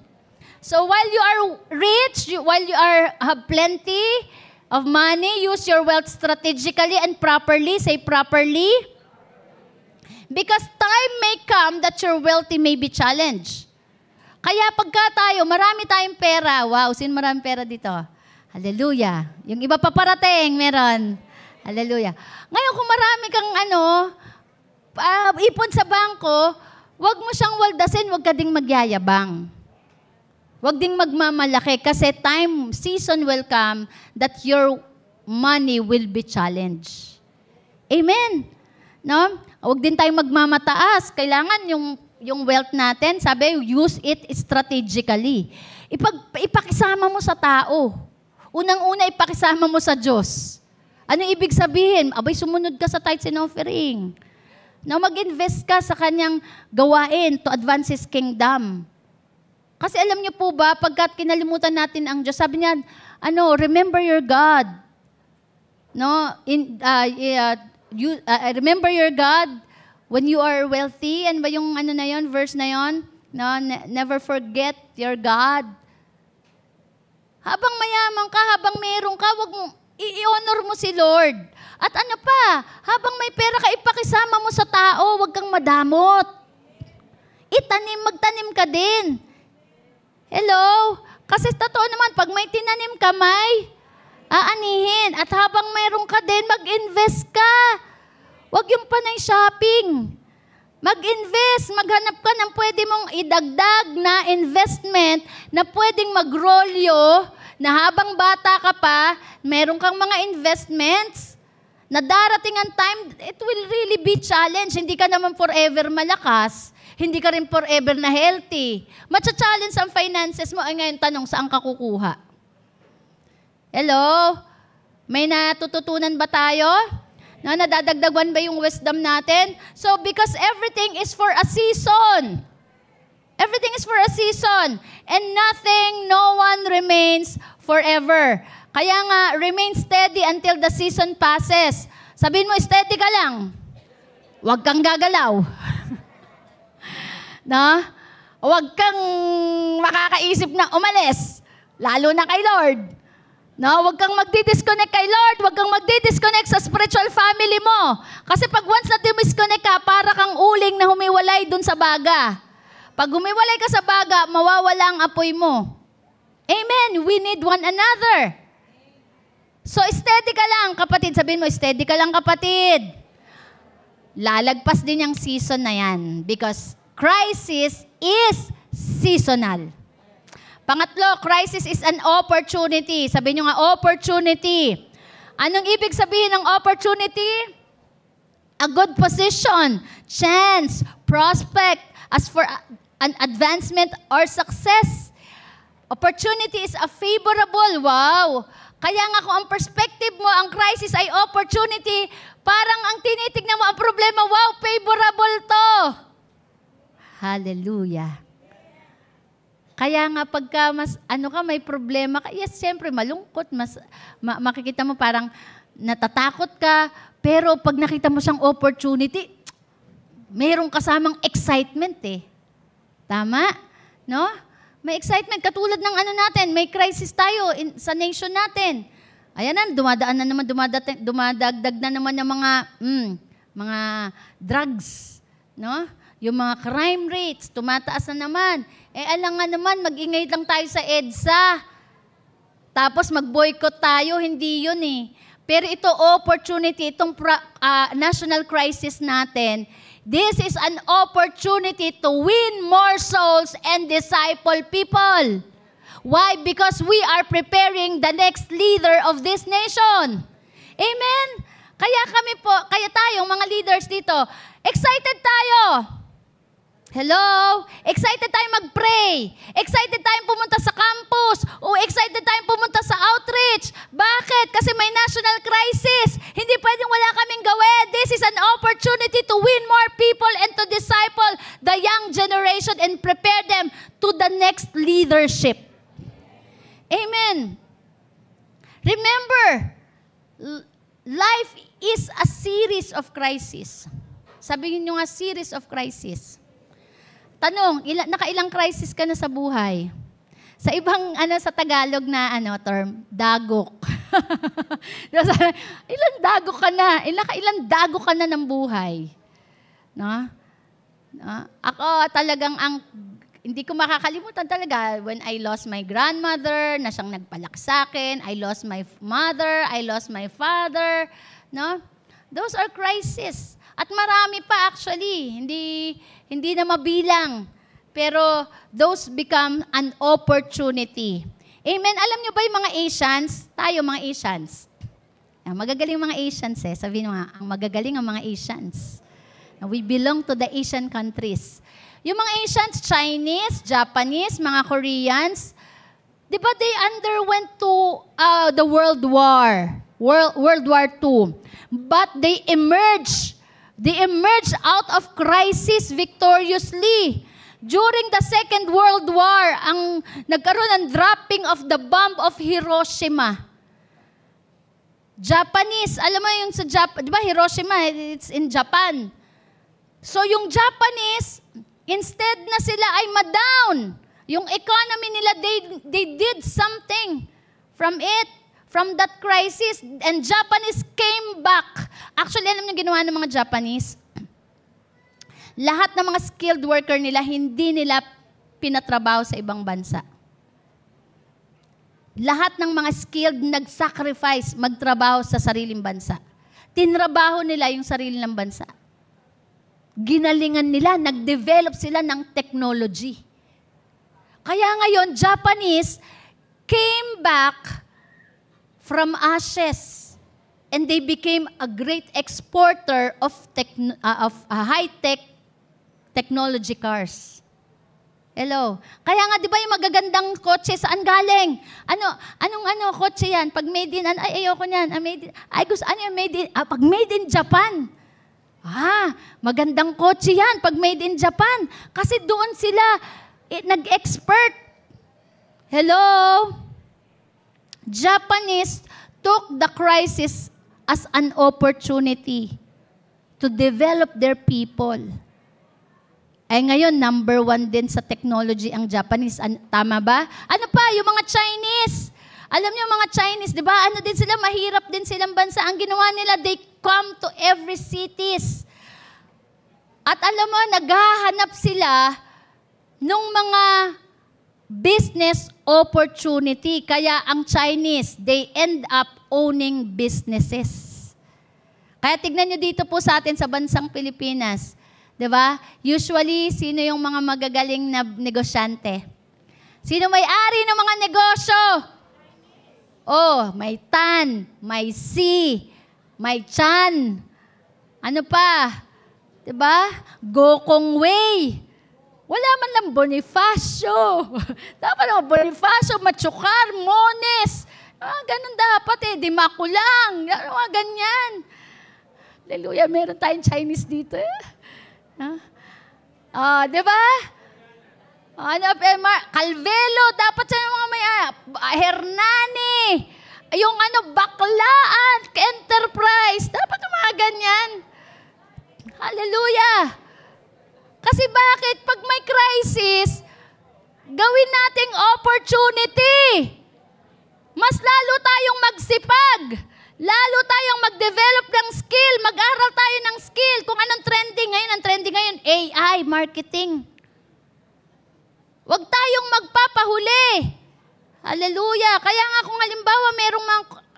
So while you are rich, while you have plenty of money, use your wealth strategically and properly. Say properly. Because time may come that your wealthy may be challenged. Kaya pagka tayo, marami tayong pera. Wow, sino maraming pera dito? Hallelujah. Yung iba pa parating, meron. Hallelujah. Ngayon kung marami kang ipon sa bangko, wag mo siyang waldasin, wag ka ding magyayabang. Wag ding magmamalaki kasi season will come that your money will be challenged. Amen. No? Wag din tayong magmamataas. Kailangan yung wealth natin, sabi, use it strategically. Ipakisama mo sa tao. Unang-una, ipakisama mo sa Diyos. Ano ibig sabihin? Abay, sumunod ka sa tithes and offering. No, mag-invest ka sa kanyang gawain to advance His kingdom. Kasi alam niyo po ba, pagkat kinalimutan natin ang Diyos, sabi niya, remember your God. No, remember your God when you are wealthy. Ano ba yung verse na yon? No, never forget your God. Habang mayaman ka, habang meron ka, wag mo i-honor mo si Lord. At habang may pera ka, ipakisama mo sa tao, wag kang madamot. Magtanim ka din. Hello? Kasi totoo naman, pag may tinanim ka, may aanihin. At habang mayroon ka din, mag-invest ka. Huwag yung panay shopping. Mag-invest, maghanap ka ng pwede mong idagdag na investment na pwedeng magrolyo na habang bata ka pa, meron kang mga investments na darating ang time, it will really be challenge. Hindi ka naman forever malakas. Hindi ka rin forever na healthy. Matcha-challenge ang finances mo. Ay ngayon tanong, saan ka kukuha? Hello? May natututunan ba tayo? No, nadadagdagan ba yung wisdom natin? So, because everything is for a season. Everything is for a season. And no one remains forever. Kaya nga, remain steady until the season passes. Sabihin mo, steady ka lang. Huwag kang gagalaw. No? Huwag kang makakaisip na umalis. Lalo na kay Lord. No? Huwag kang magdi-disconnect kay Lord. Huwag kang magdi-disconnect sa spiritual family mo. Kasi pag once na disconnect ka, para kang uling na humiwalay dun sa baga. Pag humiwalay ka sa baga, mawawala ang apoy mo. Amen. We need one another. So, steady ka lang, kapatid. Sabihin mo, steady ka lang, kapatid. Lalagpas din yung season na yan. Because crisis is seasonal. Pangatlo, crisis is an opportunity. Sabihin nyo nga, opportunity. Anong ibig sabihin ng opportunity? A good position, chance, prospect, as for an advancement or success. Opportunity is a favorable. Wow! Kaya nga kung ang perspective mo, ang crisis ay opportunity, parang ang tinitignan mo ang problema, wow, favorable to. Hallelujah. Kaya nga pagka may problema ka, yes, siyempre malungkot, makikita mo parang natatakot ka, pero pag nakita mo siyang opportunity, mayroong kasamang excitement eh. Tama? No? May excitement. Katulad ng natin, may crisis tayo sa nation natin. Ayan na, dumadagdag na naman yung mga drugs. No? Yung mga crime rates, tumataas na naman. Alam naman, mag-ingay lang tayo sa EDSA. Tapos mag-boycott tayo, hindi yun eh. Pero ito opportunity, itong national crisis natin, this is an opportunity to win more souls and disciple people. Why? Because we are preparing the next leader of this nation. Amen? Kaya tayong mga leaders dito, excited tayo. Hello? Excited tayong mag-pray. Excited tayong pumunta sa campus. O excited tayong pumunta sa outreach. Bakit? Kasi may national crisis. Hindi pwedeng wala kaming gawin. This is an opportunity to win more people and to disciple the young generation and prepare them to the next leadership. Amen. Remember, life is a series of crises. Sabihin nyo nga, series of crises. Tanong, nakailang crisis ka na sa buhay? Sa ibang, sa Tagalog na, term, dagok. Ilang dagok ka na? Ilang dagok ka na ng buhay? No? Ako talagang hindi ko makakalimutan talaga when I lost my grandmother, na siyang nagpalak sa akin. I lost my mother, I lost my father. No? Those are crises. At marami pa actually, hindi na mabilang. Pero those become an opportunity. Amen? Alam niyo ba yung mga Asians? Tayo mga Asians. Magagaling mga Asians eh. Sabihin mo nga, ang magagaling ang mga Asians. We belong to the Asian countries. Yung mga Asians, Chinese, Japanese, mga Koreans, di ba they underwent to the World War II. But they emerged out of crisis victoriously. During the Second World War, ang nagkaroon ng dropping of the bomb of Hiroshima. Japanese, alam mo yung sa Japan, di ba Hiroshima, it's in Japan. So yung Japanese, instead na sila ay ma-down, yung economy nila, they did something from that crisis, and Japanese came back. Actually, alam niyo ginawa ng mga Japanese? Lahat ng mga skilled worker nila, hindi nila pinatrabaho sa ibang bansa. Lahat ng mga skilled nag-sacrifice magtrabaho sa sariling bansa. Tinrabaho nila yung sarili ng bansa. Ginalingan nila, nag-develop sila ng technology. Kaya ngayon, Japanese came back from ashes and they became a great exporter of high-tech technology cars. Hello. Kaya nga, di ba yung magagandang kotse, saan galing? Anong kotse yan? Pag made in, ayoko niyan. Pag made in Japan. Magandang kotse yan pag made in Japan. Kasi doon sila nag-expert. Hello? Japanese took the crisis as an opportunity to develop their people. Ay ngayon, number 1 din sa technology ang Japanese. Tama ba? Ano pa? Yung mga Chinese. Alam niyo mga Chinese, di ba? Din sila, mahirap din silang bansa. Ang ginawa nila, they come to every cities. At alam mo, naghahanap sila ng mga business opportunity. Kaya ang Chinese, they end up owning businesses. Kaya tignan niyo dito po sa atin sa bansang Pilipinas. Diba? Usually, sino yung mga magagaling na negosyante? Sino may-ari ng mga negosyo? May Tan, may Si, may Chan. Ano pa? Diba? Gokong Wei. Wala man lang Bonifacio. Dapat lang Bonifacio, Machukar, Mones. Ganun dapat Di makulang. Ganyan. Hallelujah, meron tayong Chinese dito diba? Calvelo, dapat sa mga may Hernani, yung Baklaan, Enterprise, dapat mga ganyan. Hallelujah! Kasi bakit? Pag may crisis, gawin nating opportunity. Mas lalo tayong magsipag. Lalo tayong mag-develop ng skill. Mag-aral tayo ng skill. Kung anong trending ngayon. Ang trending ngayon, AI, marketing. Huwag tayong magpapahuli. Hallelujah. Kaya nga kung halimbawa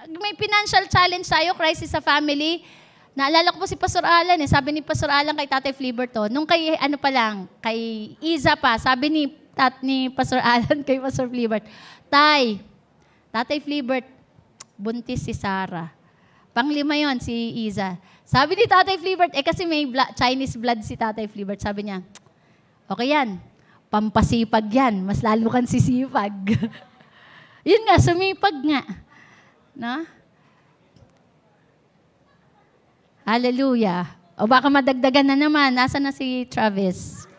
may financial challenge tayo, crisis sa family, naalala ko po si Pastor Alan. Sabi ni Pastor Alan kay Tatay Flibert nung kay kay Iza pa, sabi ni Pastor Alan kay Pastor Flibert, Tatay Flibert, buntis si Sarah. Panglima yon si Iza. Sabi ni Tatay Flibert, kasi may Chinese blood si Tatay Flibert. Sabi niya, okay yan, pampasipag yan. Mas lalo kang sisipag. Yun nga, sumipag nga. No? Hallelujah. O baka madagdagan na naman. Nasaan na si Travis?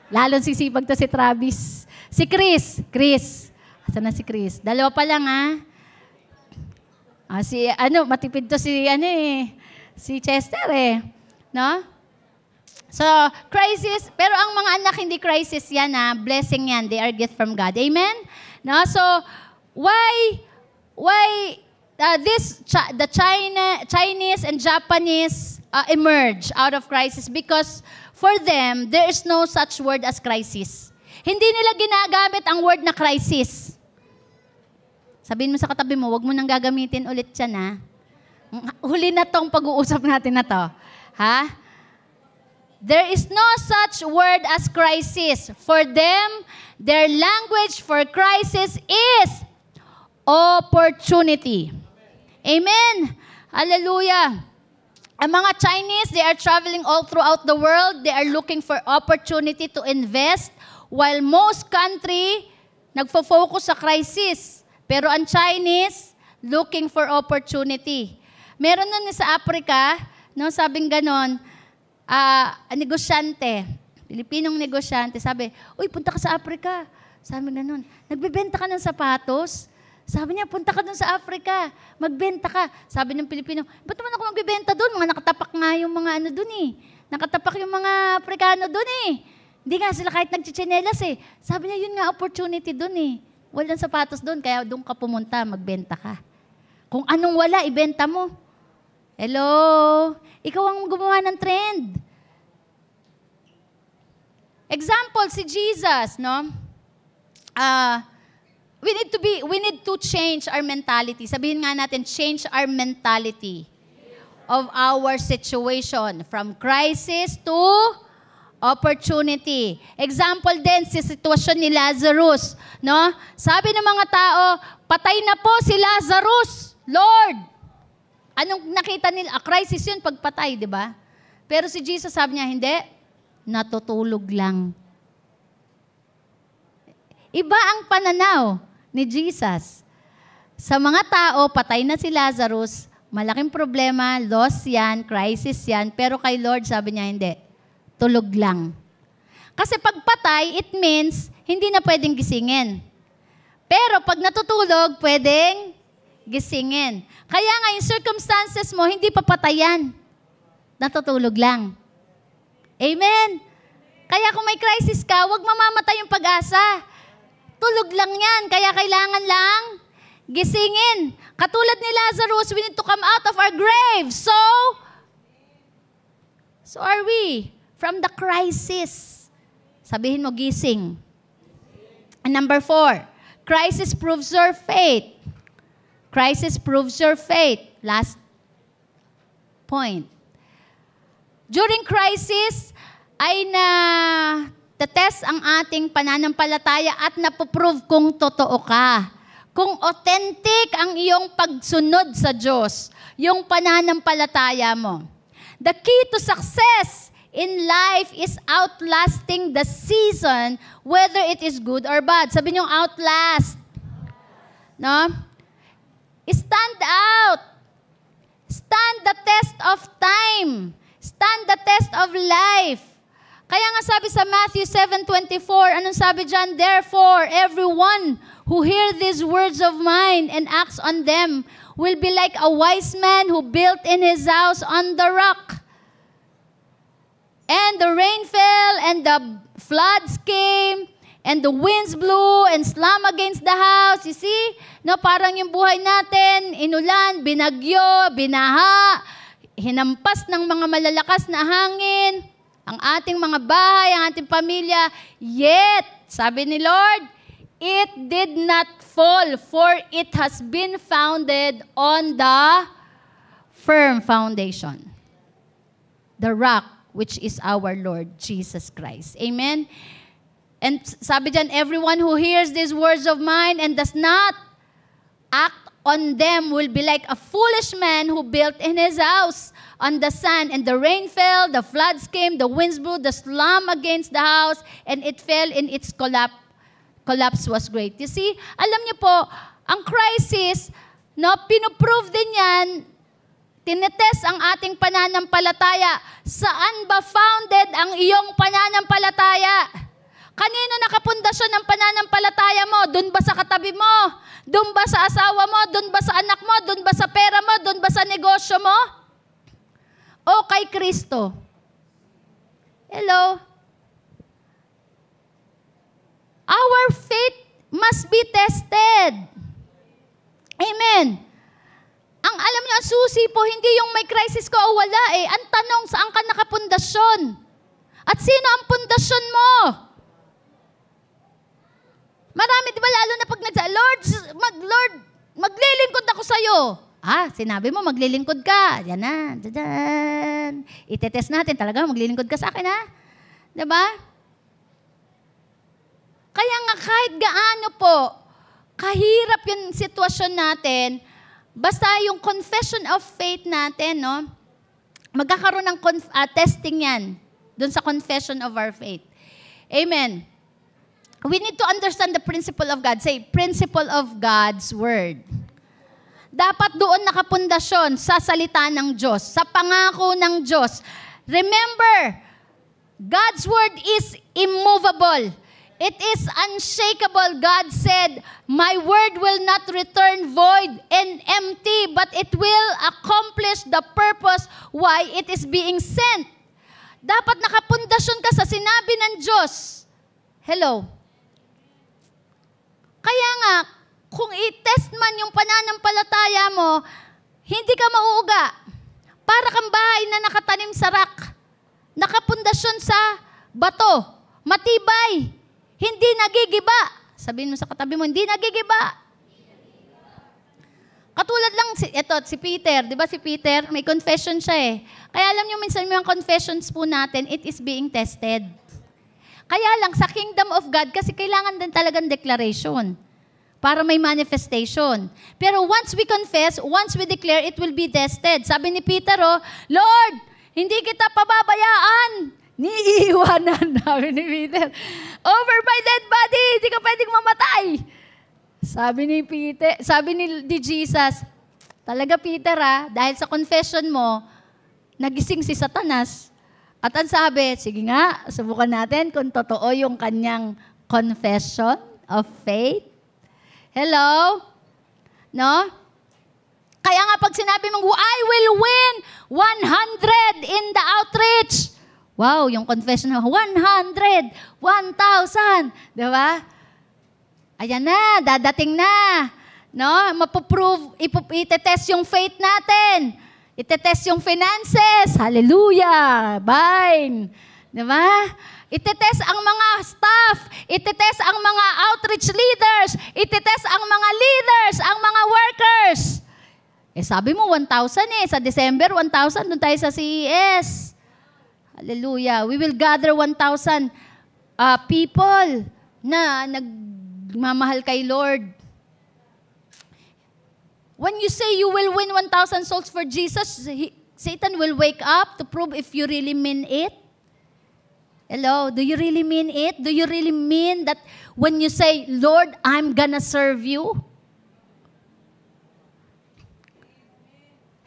Lalong sisipag to si Travis. Si Chris. Nasaan na si Chris? Dalawa pa lang matipid to si Chester No? So, crisis, pero ang mga anak hindi crisis yan, blessing yan. They are gift from God. Amen? No? So, why the Chinese and Japanese emerge out of crisis? Because for them, there is no such word as crisis. Hindi nila ginagamit ang word na crisis. Sabihin mo sa katabi mo, wag mo nang gagamitin ulit yan, ha? Huli na tong pag-uusap natin na to. Ha? There is no such word as crisis. For them, their language for crisis is opportunity. Amen. Hallelujah. Ang mga Chinese, they are traveling all throughout the world. They are looking for opportunity to invest, while most country nagfo-focus sa crisis. Pero ang Chinese, looking for opportunity. Meron nun sa Africa, no, sabing ganon, negosyante, Pilipinong negosyante, sabi, uy, punta ka sa Africa. Sabi ganon, nagbebenta ka ng sapatos? Sabi niya, punta ka dun sa Africa, magbenta ka. Sabi ng Pilipino, ba't naman ako magbebenta dun? Mga nakatapak nga yung mga ano dun eh. Nakatapak yung mga Afrikano dun eh. Hindi nga sila kahit nagchichinelas eh. Sabi niya, yun nga opportunity dun eh. Walang sapatos dun, kaya dun ka pumunta, magbenta ka. Kung anong wala, ibenta mo. Hello? Ikaw ang gumawa ng trend. Example, si Jesus, no? We need to change our mentality. Sabihin nga natin, change our mentality of our situation from crisis to opportunity. Example din si sitwasyon ni Lazarus, no? Sabi ng mga tao, patay na po si Lazarus, Lord. Anong nakita nila? Crisis 'yun pagpatay, 'di ba? Pero si Jesus sabi niya, hindi, natutulog lang. Iba ang pananaw ni Jesus. Sa mga tao, patay na si Lazarus, malaking problema, loss yan, crisis yan, pero kay Lord, sabi niya, hindi. Tulog lang. Kasi pag patay, it means, hindi na pwedeng gisingin. Pero pag natutulog, pwedeng gisingin. Kaya nga, yung circumstances mo, hindi papatayan. Natutulog lang. Amen? Kaya kung may crisis ka, huwag mamamatay yung pag-asa. Tulog lang yan, kaya kailangan lang gisingin. Katulad ni Lazarus, we need to come out of our grave. So are we from the crisis. Sabihin mo, gising. And number 4, crisis proves your faith. Crisis proves your faith. Last point. During crisis, ay test ang ating pananampalataya at napoprove kung totoo ka. Kung authentic ang iyong pagsunod sa Diyos, yung pananampalataya mo. The key to success in life is outlasting the season, whether it is good or bad. Sabi niyo, outlast. No? Stand out. Stand the test of time. Stand the test of life. Kaya nga sabi sa Matthew 7:24, anong sabi dyan? Therefore, everyone who hear these words of mine and acts on them will be like a wise man who built in his house on the rock. And the rain fell, and the floods came, and the winds blew and slammed against the house. You see? No, parang yung buhay natin, inulan, binagyo, binaha, hinampas ng mga malalakas na hangin, ang ating mga bahay, ang ating pamilya. Yet, sabi ni Lord, it did not fall, for it has been founded on the firm foundation. The rock, which is our Lord Jesus Christ. Amen? And sabi dyan, everyone who hears these words of mine and does not act on them will be like a foolish man who built in his house on the sand, and the rain fell, the floods came, the winds blew, the storm against the house, and it fell, in its collapse was great. You see, alam niyo po, ang crisis, no, pinoprove din yan, tinetest ang ating pananampalataya. Saan ba founded ang iyong pananampalataya? Kanino nakapundasyon ang pananampalataya mo? Doon ba sa katabi mo? Doon ba sa asawa mo? Doon ba sa anak mo? Doon ba sa pera mo? Doon ba sa negosyo mo? O kay Kristo? Hello? Our faith must be tested. Amen. Ang alam niyo, ang susi po, hindi yung may crisis ko o wala eh. Ang tanong, saan ka nakapundasyon? At sino ang pundasyon mo? Marami, di ba, lalo na pag Lord, maglilingkod ako sa'yo. Sinabi mo, maglilingkod ka. Yan na, dyan. Itetest natin, talaga, maglilingkod ka sa akin, ha? Di ba? Kaya nga, kahit gaano po, kahirap yung sitwasyon natin, basta yung confession of faith natin, no? Magkakaroon ng testing yan, dun sa confession of our faith. Amen. We need to understand the principle of God. Say, principle of God's Word. Dapat doon nakapundasyon sa salita ng Diyos, sa pangako ng Diyos. Remember, God's Word is immovable. It is unshakable. God said, my word will not return void and empty, but it will accomplish the purpose why it is being sent. Dapat nakapundasyon ka sa sinabi ng Diyos. Hello? Kaya nga, kung i-test man yung pananampalataya mo, hindi ka mauuga. Para kang bahay na nakatanim sa rock. Nakapundasyon sa bato. Matibay. Hindi nagigiba. Sabihin mo sa katabi mo, hindi nagigiba. Katulad lang, si Peter. Di ba si Peter? May confession siya eh. Kaya alam niyo, minsan yung confessions po natin, it is being tested. Kaya lang, sa kingdom of God, kasi kailangan din talagang declaration para may manifestation. Pero once we confess, once we declare, it will be tested. Sabi ni Peter, Lord, hindi kita pababayaan. Niiwanan namin ni Peter. Over my dead body, hindi ka pwedeng mamatay. Sabi ni Jesus, talaga Peter dahil sa confession mo, nagising si Satanas. At ang sabi, sige nga, subukan natin kung totoo yung kanyang confession of faith. Hello? No? Kaya nga pag sinabi mong, I will win 100 in the outreach. Wow, yung confession mo, 100, 1,000. Diba? Ayan na, dadating na. No? Mapuprove, itetest yung faith natin. Itetest yung finances. Hallelujah. Bind. Diba? Itetest ang mga staff. Itetest ang mga outreach leaders. Itetest ang mga leaders, ang mga workers. Sabi mo 1,000 Sa December, 1,000. Doon tayo sa CES. Hallelujah. We will gather 1,000 people na nagmamahal kay Lord. When you say you will win 1,000 souls for Jesus, Satan will wake up to prove if you really mean it. Hello? Do you really mean it? Do you really mean that when you say, Lord, I'm gonna serve you?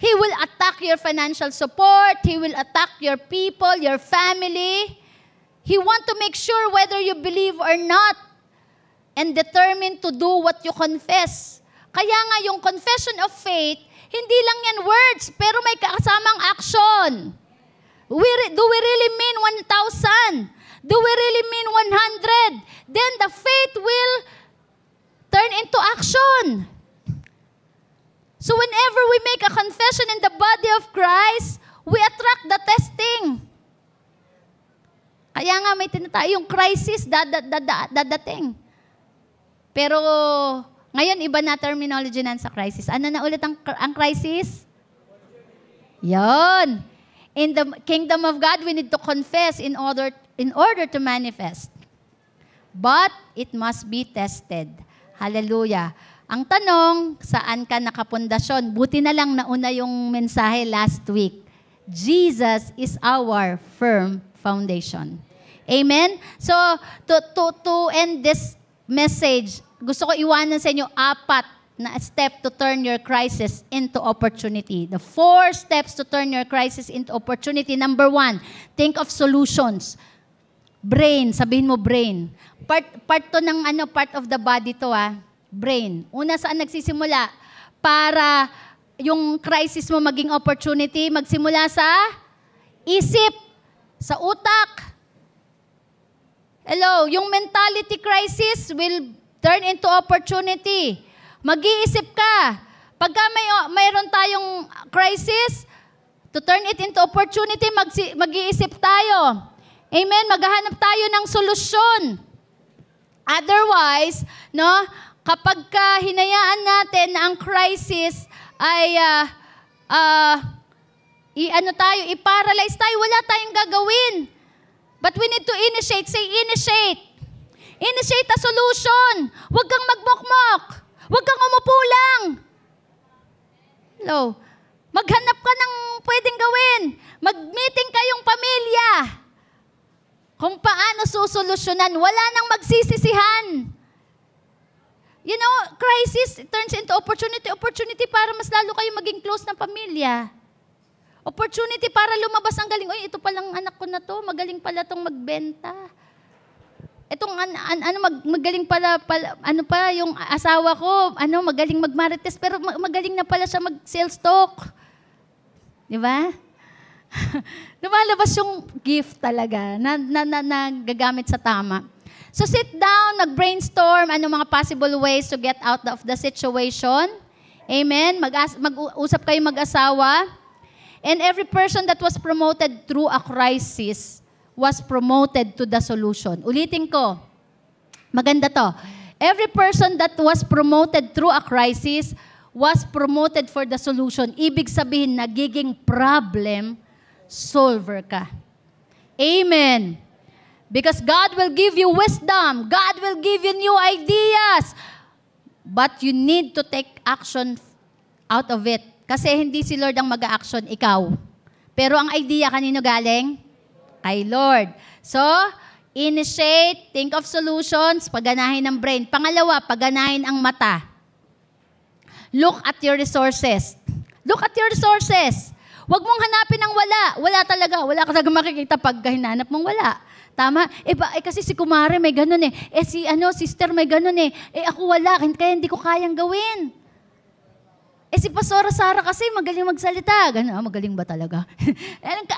He will attack your financial support. He will attack your people, your family. He wants to make sure whether you believe or not and determined to do what you confess. Kaya nga yung confession of faith, hindi lang yan words, pero may kasamang action. Do we really mean 1,000? Do we really mean 100? Then the faith will turn into action. So whenever we make a confession in the body of Christ, we attract the testing. Kaya nga may tinatayong crisis dadating. Pero ngayon iba na terminology na sa crisis. Ano na ulit ang crisis? Yon. In the kingdom of God, we need to confess in order to manifest. But it must be tested. Hallelujah. Ang tanong, saan ka nakapundasyon? Buti na lang nauna yung mensahe last week. Jesus is our firm foundation. Amen? So, to end this message, gusto ko iwanan sa inyo 4 na step to turn your crisis into opportunity. The 4 steps to turn your crisis into opportunity. Number 1, think of solutions. Brain, sabihin mo brain. Part to ng part of the body to brain. Una, saan nagsisimula? Para yung crisis mo maging opportunity, magsimula sa isip, sa utak. Hello, yung mentality crisis will turn into opportunity. Mag-iisip ka. Pagka mayroon tayong crisis, to turn it into opportunity, mag-iisip tayo. Amen? Maghahanap tayo ng solusyon. Otherwise, no, kapag hinayaan natin na ang crisis ay i-paralyze tayo, wala tayong gagawin. But we need to initiate. Say, initiate. Initiate a solution. Huwag kang magmokmok. Huwag kang umupo lang. Hello. Maghanap ka ng pwedeng gawin. Mag-meeting kayong pamilya. Kung paano susolusyonan. Wala nang magsisisihan. You know, crisis turns into opportunity. Opportunity para mas lalo kayo maging close ng pamilya. Opportunity para lumabas ang galing. Uy, ito palang anak ko na to. Magaling pala tong magbenta. Itong magaling pala, yung asawa ko, magaling magmarites, pero magaling na pala siya mag-sales talk. Di ba? Lumalabas yung gift talaga na gagamit sa tama. So sit down, mag-brainstorm, mga possible ways to get out of the situation. Amen? Mag-usap kayo mag-asawa. And every person that was promoted through a crisis was promoted to the solution. Ulitin ko. Maganda to. Every person that was promoted through a crisis was promoted for the solution. Ibig sabihin, nagiging problem solver ka. Amen. Because God will give you wisdom. God will give you new ideas. But you need to take action out of it. Kasi hindi si Lord ang mag-a-action, ikaw. Pero ang idea kanino galing? Kay Lord. So, initiate, think of solutions, pagganahin ng brain. Pangalawa, pagganahin ang mata. Look at your resources. Look at your resources. Huwag mong hanapin ang wala. Wala talaga. Wala ka talaga makikita pag hinanap mong wala. Tama? Kasi si Kumare may ganun eh. Sister may ganun eh. Ako wala, kaya hindi ko kayang gawin. Si Pastora Sara kasi magaling magsalita. Magaling ba talaga?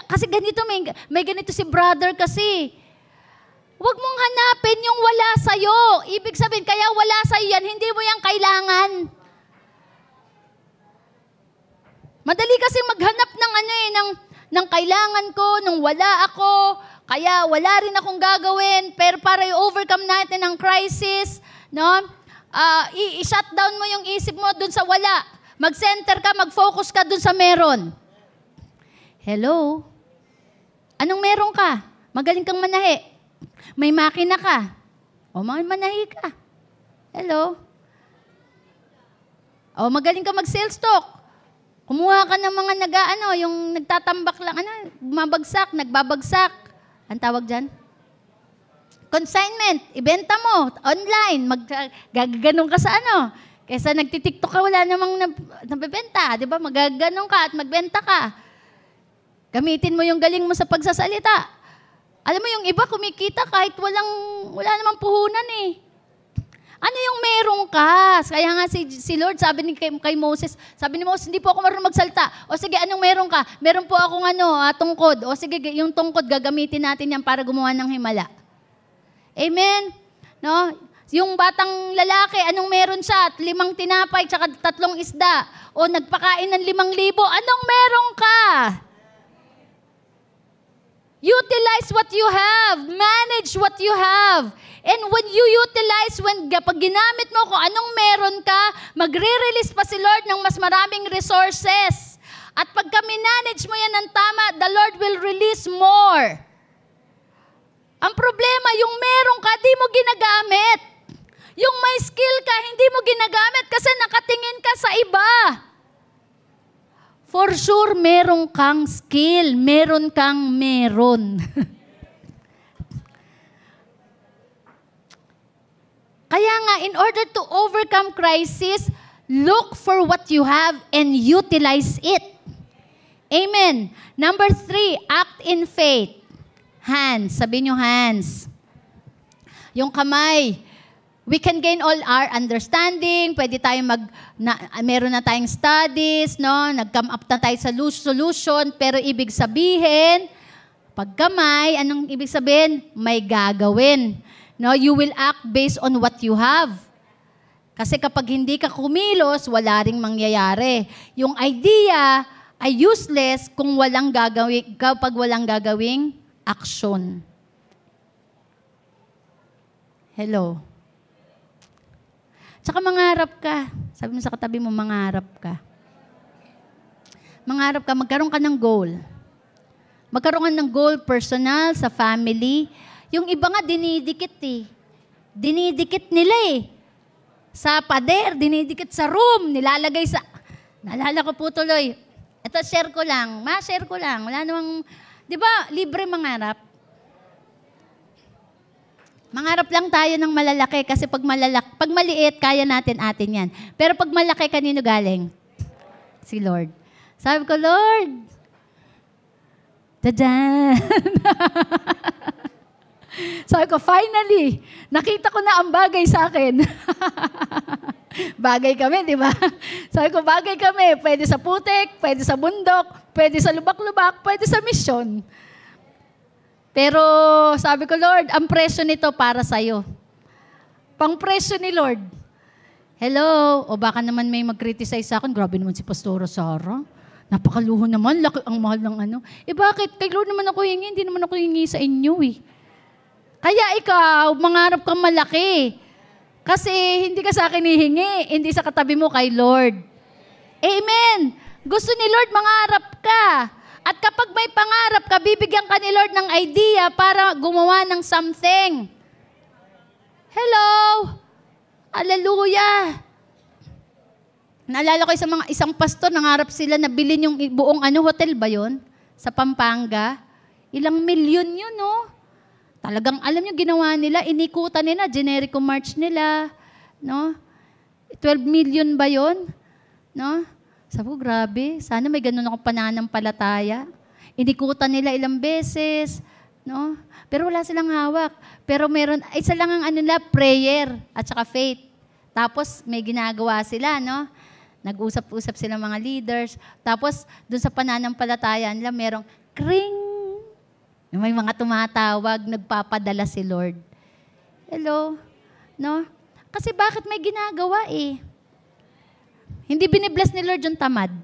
Kasi ganito, may ganito si brother kasi. Huwag mong hanapin yung wala sa'yo. Ibig sabihin, kaya wala sa'yo yan, hindi mo yan kailangan. Madali kasi maghanap ng kailangan ko, nung wala ako, kaya wala rin akong gagawin, pero para i-overcome natin ang crisis, no? I-shutdown mo yung isip mo dun sa wala. Mag-center ka, mag-focus ka dun sa meron. Hello? Anong meron ka? Magaling kang manahi. May makina ka. O manahi ka. Hello? O magaling ka mag-sales talk. Kumuha ka ng mga yung nagtatambak lang, bumabagsak, nagbabagsak. Ang tawag dyan? Consignment. Ibenta mo. Online. Gaganon ka sa Kaysa nagtitiktok ka, wala namang nabibenta. Di ba? Magaganon ka at magbenta ka. Gamitin mo yung galing mo sa pagsasalita. Alam mo, yung iba kumikita kahit wala namang puhunan eh. Ano yung meron ka? Kaya nga si Lord, sabi kay Moses, sabi ni Moses, hindi po ako marunong magsalita. O sige, anong meron ka? Meron po akong tungkod. O sige, yung tungkod, gagamitin natin yan para gumawa ng himala. Amen? No? Yung batang lalaki, anong meron siya? 5 tinapay, tsaka 3 isda. O nagpakain ng 5,000. Anong meron ka? Utilize what you have. Manage what you have. And when you utilize, pag ginamit mo kung anong meron ka, magre-release pa si Lord ng mas maraming resources. At pagka minanage mo yan ng tama, the Lord will release more. Ang problema, yung meron ka, di mo ginagamit. Yung may skill ka, hindi mo ginagamit kasi nakatingin ka sa iba. For sure, meron kang skill. Meron kang meron. Kaya nga, in order to overcome crisis, look for what you have and utilize it. Amen. Number 3, act in faith. Hands. Sabihin nyo hands. Yung kamay. We can gain all our understanding. Pwede tayong meron na tayong studies, no? Nag-come up na tayo sa solution. Pero ibig sabihin, Pag kamay, anong ibig sabihin? May gagawin. No, you will act based on what you have. Kasi kapag hindi ka kumilos, wala ring mangyayari. Yung idea ay useless kung kapag walang gagawing action. Hello. Tsaka mangarap ka. Sabi mo sa katabi mo, mangarap ka. Mangarap ka, magkaroon ka ng goal. Magkaroon ka ng goal personal, sa family. Yung iba nga, dinidikit eh. Dinidikit nila eh. Sa pader, dinidikit sa room, nilalagay sa... Naalala ko po tuloy. Ito, share ko lang. Ma-share ko lang. Wala namang... Di ba, libre mangarap? Mangarap lang tayo ng malalaki kasi pag maliit, kaya natin atin yan. Pero pag malaki, kanino galing? Si Lord. Sabi ko, Lord, dadan. Sabi ko, finally, nakita ko na ang bagay sa akin. Bagay kami, di ba? Sabi ko, bagay kami. Pwede sa putik, pwede sa bundok, pwede sa lubak-lubak, pwede sa misyon. Pero sabi ko, Lord, ang presyo nito para sa'yo. Pang presyo ni Lord. Hello? O baka naman may mag-criticize sa akin. Grabe naman si Pastora Sarah. Napakaluho naman. Laki ang mahal ng ano. Bakit? Kay Lord naman ako hingi. Hindi naman ako hingi sa inyo eh. Kaya ikaw, mangarap kang malaki. Kasi hindi ka sa akin hihingi, hindi sa katabi mo kay Lord. Amen! Gusto ni Lord, mangarap ka. At kapag may pangarap ka, bibigyan ka ni Lord ng idea para gumawa ng something. Hello! Hallelujah! Naalala ko isang pastor, nangarap sila na bilhin yung buong hotel ba yun? Sa Pampanga. Ilang milyon yun, no? Talagang alam nyo, ginawa nila, inikutan nila, generico march nila, no? 12 million ba yun? No? Sabi ko, grabe, sana may ganun akong pananampalataya. Inikutan nila ilang beses, no? Pero wala silang hawak. Pero meron, isa lang ang prayer at saka faith. Tapos may ginagawa sila, no? Nag-usap-usap sila mga leaders. Tapos dun sa pananampalataya nila, merong kring. May mga tumatawag, nagpapadala si Lord. Hello? No? Kasi bakit may ginagawa eh? Hindi binibless ni Lord yung tamad.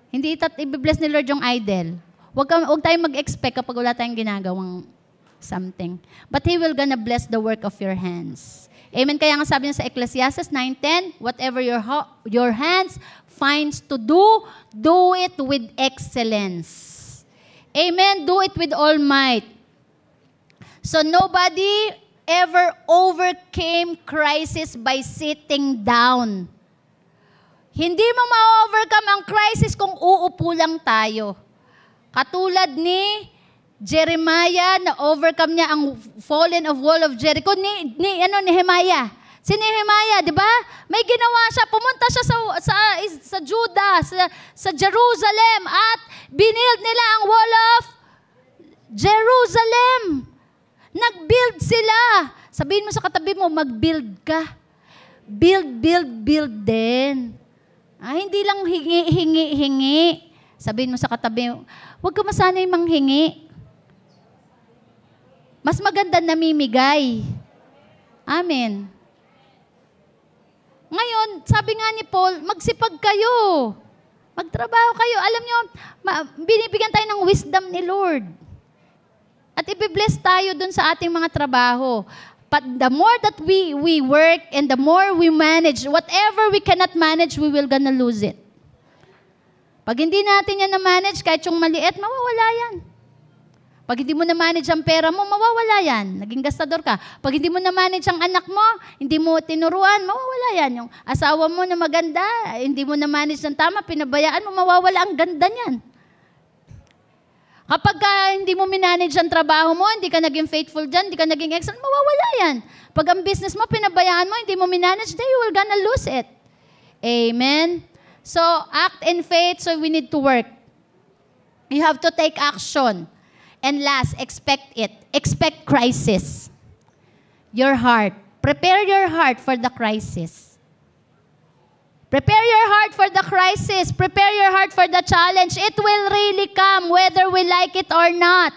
Hindi i-bless ni Lord yung idol. Huwag tayong mag-expect kapag wala tayong ginagawang something. But He will gonna bless the work of your hands. Amen? Kaya nga sabi niya sa Ecclesiastes 9:10, whatever your hands finds to do, do it with excellence. Amen? Do it with all might. So nobody ever overcame crisis by sitting down. Hindi mo ma-overcome ang crisis kung uupo lang tayo. Katulad ni Jeremiah, na overcome niya ang fallen of wall of Jericho ni Nehemiah. Si Nehemiah, di ba? May ginawa siya, pumunta siya sa Judah, sa Jerusalem, at binild nila ang wall of Jerusalem. Nag-build sila. Sabihin mo sa katabi mo, mag-build ka. Build din. Hindi lang hingi. Sabihin mo sa katabi mo, huwag ka masanay manghingi. Mas maganda namimigay. Amen. Ngayon, sabi nga ni Paul, magsipag kayo. Magtrabaho kayo. Alam nyo, binibigyan tayo ng wisdom ni Lord. At ibibless tayo dun sa ating mga trabaho. But the more that we work and the more we manage, whatever we cannot manage, we will gonna lose it. Pag hindi natin yan na-manage, kahit yung maliit, mawawala yan. Pag hindi mo na-manage ang pera mo, mawawala yan. Naging gastador ka. Pag hindi mo na-manage ang anak mo, hindi mo tinuruan, mawawala yan. Yung asawa mo na maganda, hindi mo na-manage ng tama, pinabayaan mo, mawawala ang ganda niyan. Kapag hindi mo minanage ang trabaho mo, hindi ka naging faithful dyan, hindi ka naging excellent, mawawala yan. Pag ang business mo, pinabayaan mo, hindi mo minanage, then you will gonna lose it. Amen? So, act in faith, so we need to work. You have to take action. And last, expect it. Expect crisis. Your heart. Prepare your heart for the crisis. Prepare your heart for the crisis. Prepare your heart for the challenge. It will really come whether we like it or not.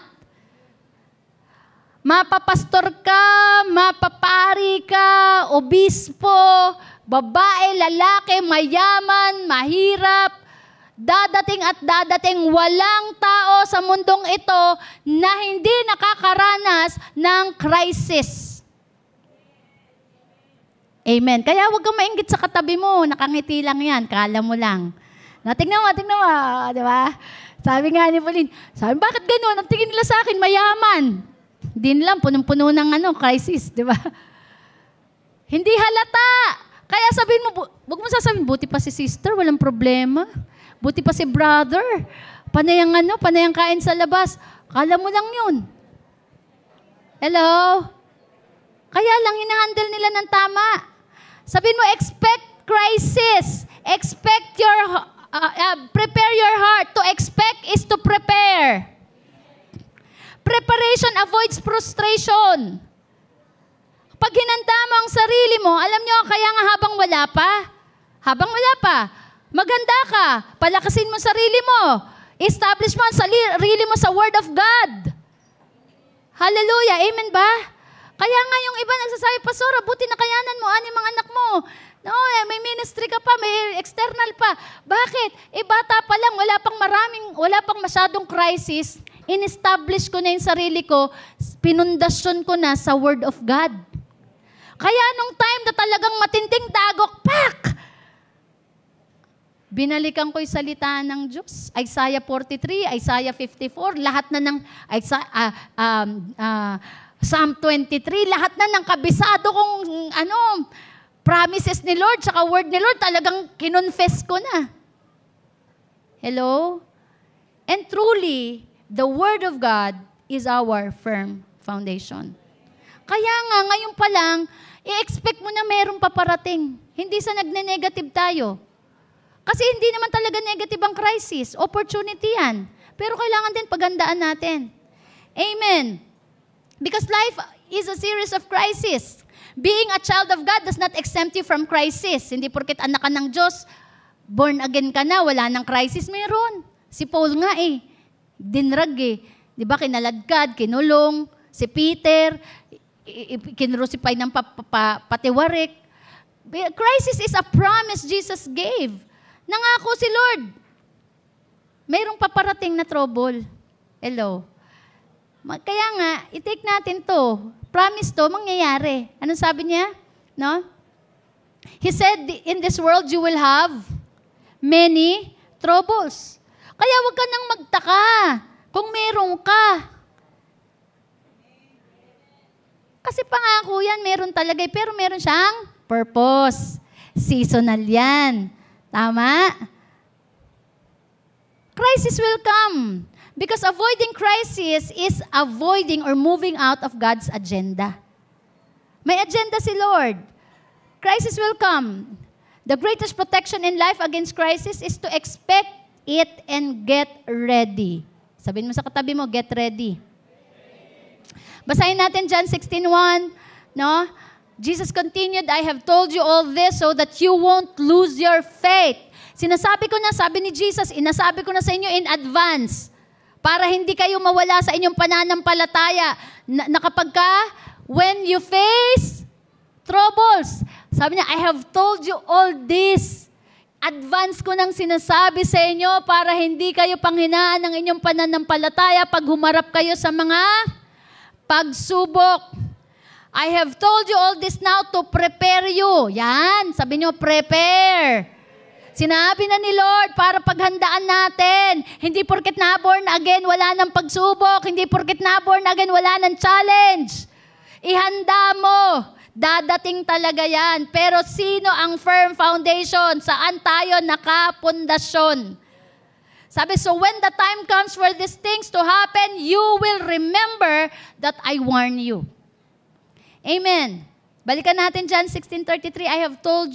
Mapapastor ka, mapapari ka, obispo, babae, lalaki, mayaman, mahirap, dadating at dadating, walang tao sa mundong ito na hindi nakakaranas ng crisis. Amen. Kaya huwag kang mainggit sa katabi mo. Nakangiti lang yan. Kala mo lang. Tingnan mo. Di ba? Sabi nga ni Pauline, bakit ganun? Ang tingin nila sa akin, mayaman. Din lang, punong-puno ng crisis. Di ba? Hindi halata. Kaya sabihin mo, huwag mo sasabihin, buti pa si sister, walang problema. Buti pa si brother. Panayang kain sa labas. Kala mo lang yun. Hello? Kaya lang, hinahandle nila ng tama. Sabihin mo, expect crisis. Prepare your heart. To expect is to prepare. Preparation avoids frustration. Pag hinanda mo ang sarili mo, alam nyo, kaya nga habang wala pa, maghanda ka, palakasin mo sarili mo, establish mo ang sarili mo sa Word of God. Hallelujah, amen ba? Kaya nga yung iba nagsasabi, Pastora, buti nakayanan mo, ano yung mga anak mo? No, may ministry ka pa, may external pa. Bakit? Bata pa lang, wala pang masyadong crisis. In-establish ko na yung sarili ko, pinundasyon ko na sa Word of God. Kaya nung time na talagang matinding dagok, binalikan ko yung salita ng Diyos. Isaiah 43, Isaiah 54, lahat na ng Psalm 23, lahat na ng kabisado kong promises ni Lord, saka word ni Lord, talagang kinonfess ko na. Hello? And truly, the Word of God is our firm foundation. Kaya nga, ngayon pa lang, i-expect mo na mayroong paparating. Hindi sa nagne-negative tayo. Kasi hindi naman talaga negative ang crisis. Opportunity yan. Pero kailangan din paghandaan natin. Amen. Because life is a series of crises. Being a child of God does not exempt you from crisis. Hindi porket anak ka ng Diyos, born again ka na, wala nang crisis. Meron. Si Paul nga dinrag Di ba, kinaladkad, kinulong. Si Peter, kinrucify ng patiwarik. Crisis is a promise Jesus gave. Nangako si Lord. Mayroong paparating na trouble. Hello. Kaya nga, i-take natin to. Promise to, mangyayari. Anong sabi niya? No? He said, in this world you will have many troubles. Kaya huwag ka nang magtaka kung meron ka. Kasi pangako yan, meron talaga. Pero meron siyang purpose. Seasonal yan. Tama? Crisis will come. Because avoiding crisis is avoiding or moving out of God's agenda. May agenda si Lord. Crisis will come. The greatest protection in life against crisis is to expect it and get ready. Sabihin mo sa katabi mo, get ready. Basahin natin John 16:1, no? Jesus continued, I have told you all this so that you won't lose your faith. Sinasabi ko na, sabi ni Jesus, inasabi ko na sa inyo in advance para hindi kayo mawala sa inyong pananampalataya na kapag ka, when you face troubles, sabi niya, I have told you all this. Advance ko nang sinasabi sa inyo para hindi kayo panghinaan ng inyong pananampalataya pag humarap kayo sa mga pagsubok. I have told you all this now to prepare you. Yan, sabi niyo, prepare. Sinabi na ni Lord para paghandaan natin. Hindi porket na-born again, wala ng pagsubok. Hindi porket na-born again, wala ng challenge. Ihanda mo. Dadating talaga yan. Pero sino ang firm foundation? Saan tayo nakapundasyon? Sabi, so when the time comes for these things to happen, you will remember that I warn you. Amen. Balikan natin John 16:33. I have told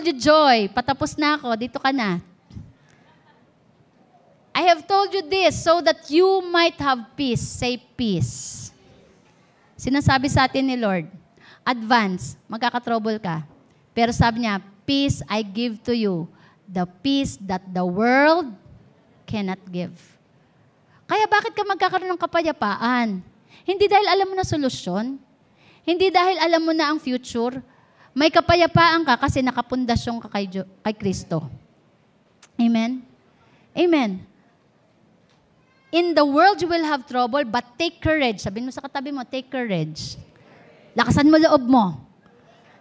you joy. Patapos na ako. Dito ka na. I have told you this so that you might have peace. Say peace. Sinasabi sa atin ni Lord, advance, magkakatrouble ka. Pero sabi niya, peace I give to you, the peace that the world cannot give. Kaya bakit ka magkakaroon ng kapayapaan? Hindi dahil alam mo na solusyon, hindi dahil alam mo na ang future, may kapayapaan ka kasi nakapundasyon ka kay Kristo. Amen? Amen. In the world you will have trouble, but take courage. Sabihin mo sa katabi mo, take courage. Lakasan mo loob mo.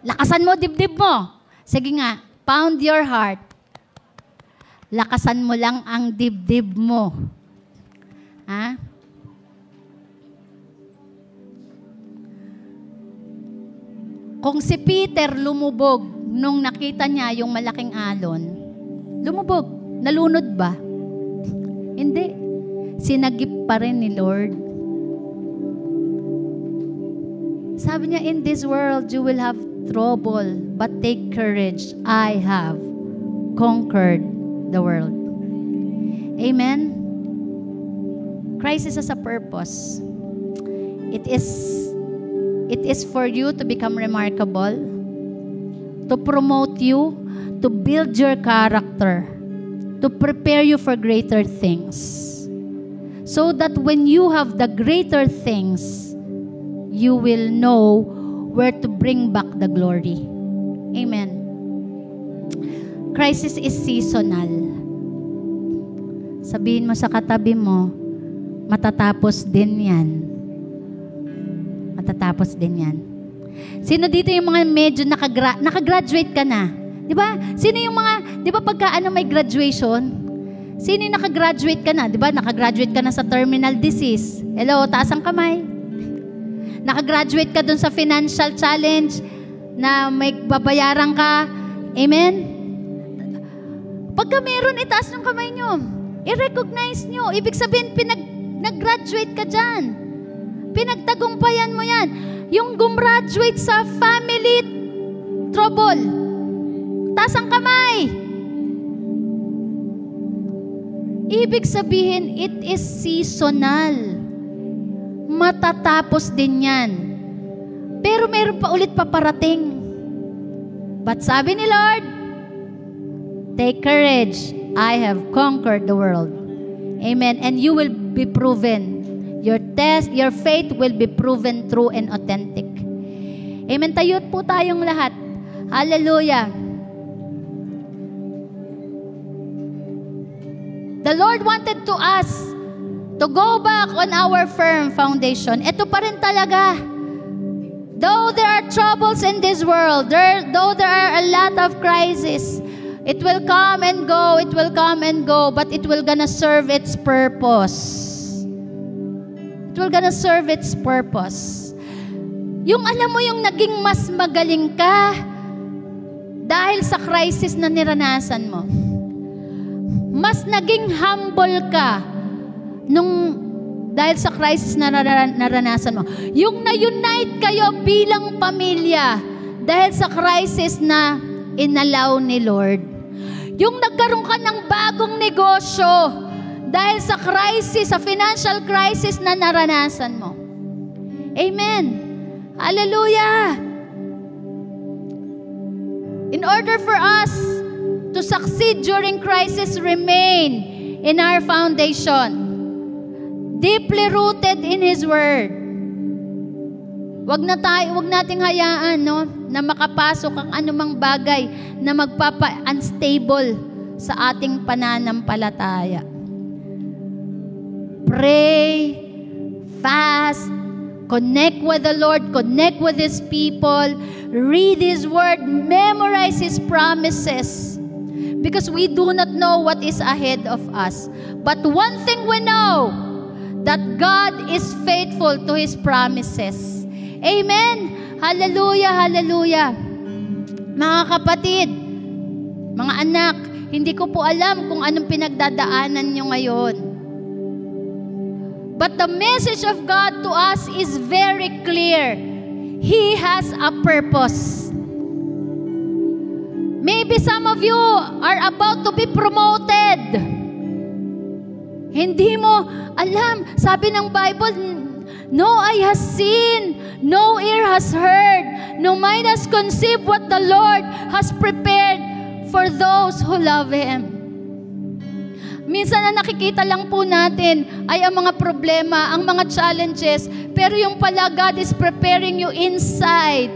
Lakasan mo dibdib mo. Sige nga, pound your heart. Lakasan mo lang ang dibdib mo. Ha? Kung si Peter lumubog nung nakita niya yung malaking alon, lumubog. Nalunod ba? Hindi. Sinagip pa rin ni Lord. Sabi niya, in this world you will have trouble, but take courage. I have conquered the world. Amen? Christ has a purpose. It is for you to become remarkable, to promote you, to build your character, to prepare you for greater things. So that when you have the greater things, you will know where to bring back the glory. Amen. Crisis is seasonal. Sabihin mo sa katabi mo, matatapos din yan. Matatapos din yan. Sino dito yung mga medyo nakagraduate ka na? Di ba? Sino yung mga, di ba pagka may graduation? Sino yung nakagraduate ka na? Di ba? Nakagraduate ka na sa terminal disease. Hello, taas ang kamay. Nakagraduate ka dun sa financial challenge na may babayaran ka. Amen? Pagka meron, itaas ng kamay nyo. I-recognize nyo. Ibig sabihin, nag-graduate ka dyan. Pinagtagumpayan mo yan. Yung gumraduate sa family trouble. Taas ang kamay. Ibig sabihin, it is seasonal. Matatapos din yan. Pero meron pa ulit paparating. But sabi ni Lord, take courage. I have conquered the world. Amen. And you will be proven. Your faith will be proven true and authentic. Amen. Tayo po tayong lahat. Hallelujah. The Lord wanted to us to go back on our firm foundation. Ito pa rin talaga. Though there are troubles in this world, though there are a lot of crises, it will come and go, but it will gonna serve its purpose. It will gonna serve its purpose. Yung alam mo yung naging mas magaling ka dahil sa crisis na niranasan mo. Mas naging humble ka dahil sa crisis na naranasan mo. Yung na-unite kayo bilang pamilya dahil sa crisis na inalaw ni Lord. Yung nagkaroon ka ng bagong negosyo dahil sa crisis, sa financial crisis na naranasan mo. Amen. Hallelujah. In order for us to succeed during crisis, remain in our foundation, deeply rooted in His Word. Wag nating hayaan, na makapasok ang anumang bagay na magpapa-unstable sa ating pananampalataya. Pray, fast, connect with the Lord, connect with His people, read His Word, memorize His promises. Because we do not know what is ahead of us. But one thing we know, that God is faithful to His promises. Amen? Hallelujah, hallelujah. Mga kapatid, mga anak, hindi ko po alam kung anong pinagdadaanan nyo ngayon. But the message of God to us is very clear. He has a purpose. Maybe some of you are about to be promoted. Hindi mo alam. Sabi ng Bible, no eye has seen, no ear has heard, no mind has conceived what the Lord has prepared for those who love Him. Minsan na nakikita lang po natin ay ang mga problema, ang mga challenges, pero yung pala God is preparing you inside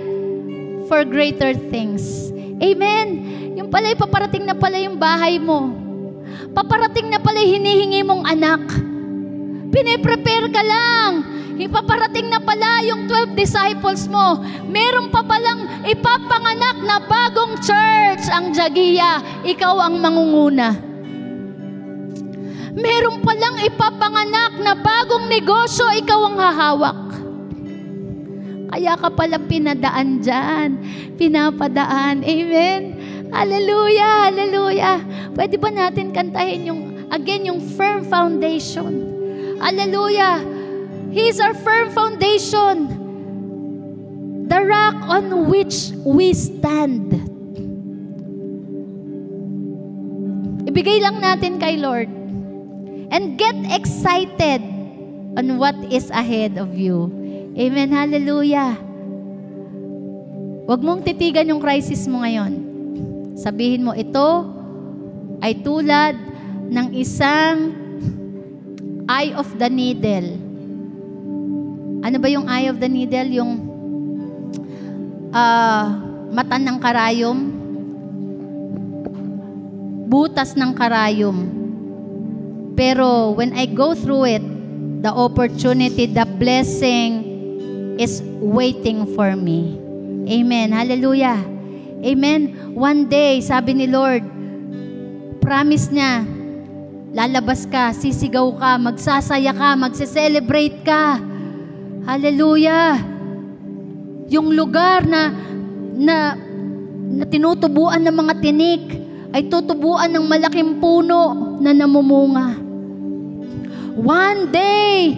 for greater things. Amen. Yung pala paparating na pala yung bahay mo. Paparating na pala hinihingi mong anak. Pine-prepare ka lang. Ipaparating na pala yung 12 disciples mo. Meron pa palang ipapanganak na bagong church ang Jagia. Ikaw ang mangunguna. Meron palang ipapanganak na bagong negosyo, ikaw ang hahawak. Kaya ka pala pinadaan dyan. Pinapadaan. Amen. Hallelujah. Hallelujah. Pwede ba natin kantahin yung firm foundation? Hallelujah. He is our firm foundation. The rock on which we stand. Ibigay lang natin kay Lord. And get excited on what is ahead of you. Amen. Hallelujah. Huwag mong titigan yung crisis mo ngayon. Sabihin mo, ito ay tulad ng isang eye of the needle. Ano ba yung eye of the needle? Yung mata ng karayom. Butas ng karayom. Pero when I go through it, the opportunity, the blessing is waiting for me. Amen. Hallelujah. Amen. One day, sabi ni Lord, promise niya, lalabas ka, sisigaw ka, magsasaya ka, magse-celebrate ka. Hallelujah. Yung lugar na tinutubuan ng mga tinik ay tutubuan ng malaking puno na namumunga. One day,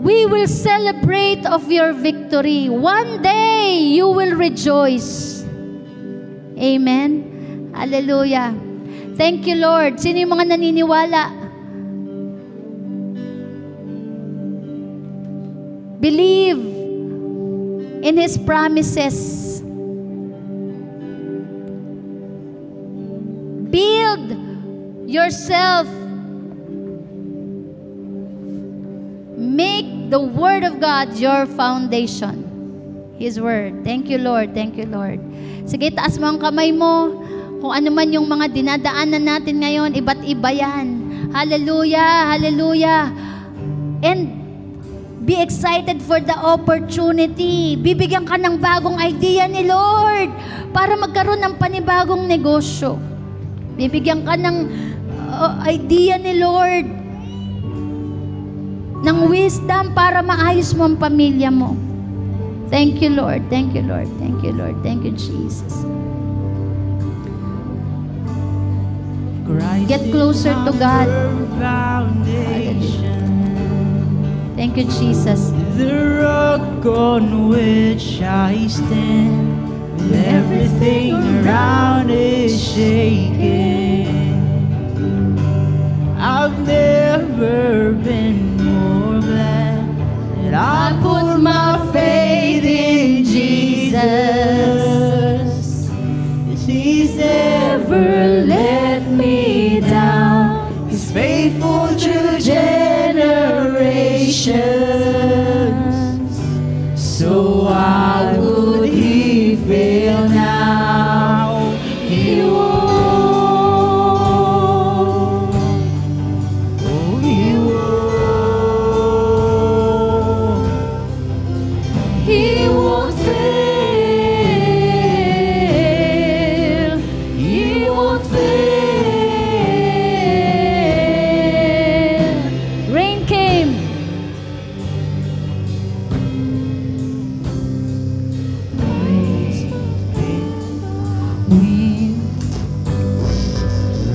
we will celebrate of your victory. One day, you will rejoice. Amen. Hallelujah. Thank you, Lord. Sino yung mga naniniwala? Believe in His promises. Build yourself. Make the Word of God your foundation. His Word. Thank you, Lord. Thank you, Lord. Sige, taas mo ang kamay mo. Kung ano man yung mga dinadaanan natin ngayon, iba't iba yan. Hallelujah. Hallelujah. And be excited for the opportunity. Bibigyan ka ng bagong idea ni Lord para magkaroon ng panibagong negosyo. Bibigyan ka ng idea ni Lord ng wisdom para maayos mo ang pamilya mo. Thank you, Lord. Thank you, Lord. Thank you, Lord. Thank you, Jesus. Get closer to God. Hallelujah. Thank you, Jesus. The rock on which I stand, when everything around is shaking. I've never been more glad that I put my faith in Jesus. He's never let me down. He's faithful to generations. So why would He fail now? He won't. Oh, He won't. He won't fail. He won't fail. Rain came.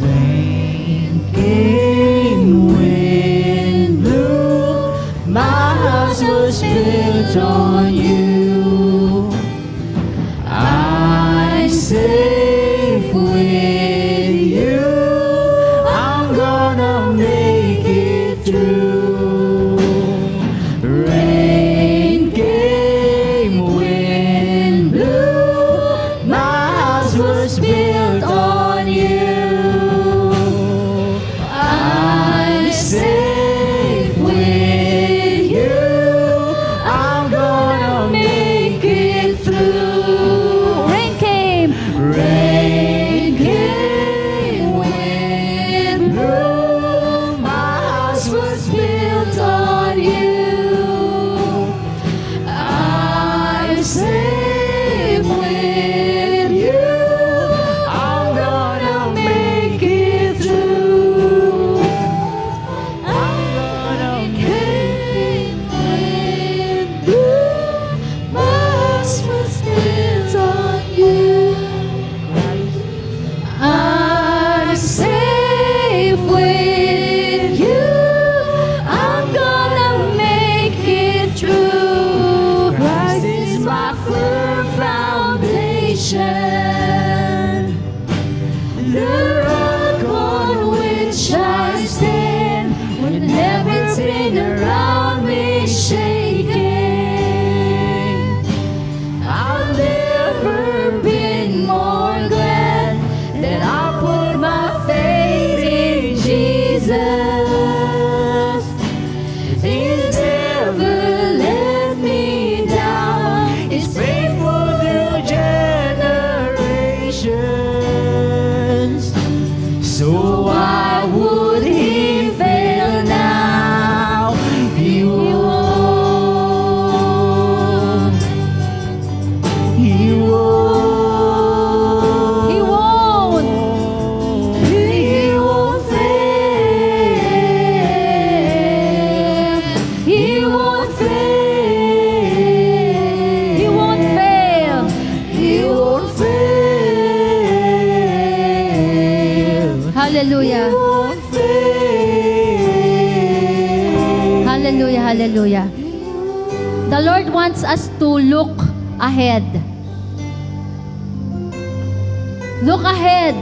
Rain came, wind blew, my house was built on you. I'm safe with you. I'm gonna make it through. Rain came. safe with you. I'm gonna make it through. I'm gonna make it through. My spins on you. I'm safe with you. I'm gonna make it through. Christ is my firm foundation, the rock on which I stand when everything around me is shaking. I've never been more glad that I put my faith in Jesus. He's never let me down. He's faithful through generations. So why would he fail now? He won't. He won't. He won't. He won't fail. He won't fail. He won't fail. He won't fail. Hallelujah. He won't fail. Hallelujah, hallelujah. The Lord wants us to look ahead. Look ahead.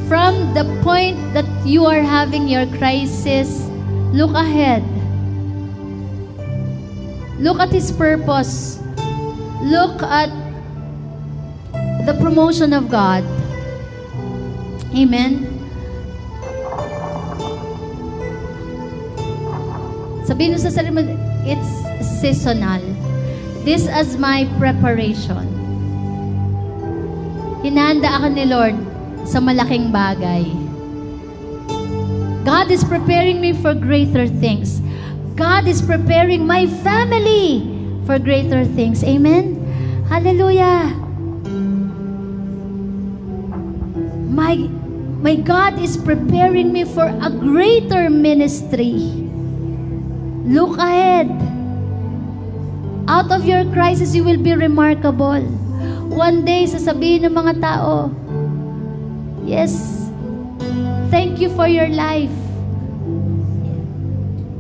From the point that you are having your crisis, look ahead. Look at His purpose. Look at the promotion of God. Amen. Sabihin mo sa sarili mo, it's seasonal. This is my preparation. Hinahanda ako ni Lord sa malaking bagay. God is preparing me for greater things. God is preparing my family for greater things. Amen? Hallelujah. My God is preparing me for a greater ministry. Look ahead. Out of your crisis, you will be remarkable. One day, sasabihin ng mga tao, yes, thank you for your life.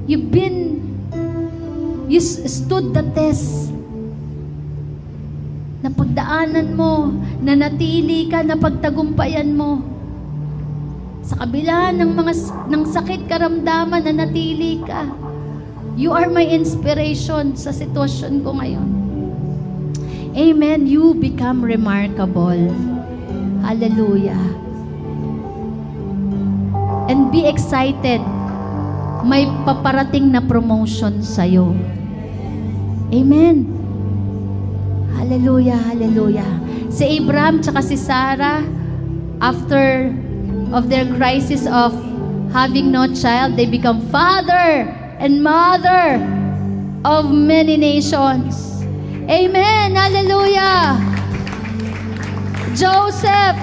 You stood the test. Napagdaanan mo, nanatili ka, napagtagumpayan mo. Sa kabila ng sakit karamdaman, nanatili ka. You are my inspiration sa sitwasyon ko ngayon. Amen. You become remarkable. Hallelujah. And be excited. May paparating na promotion sa'yo. Amen. Hallelujah, hallelujah. Si Abraham tsaka si Sarah, after of their crisis of having no child, they become father and mother of many nations. Amen. Hallelujah. Joseph,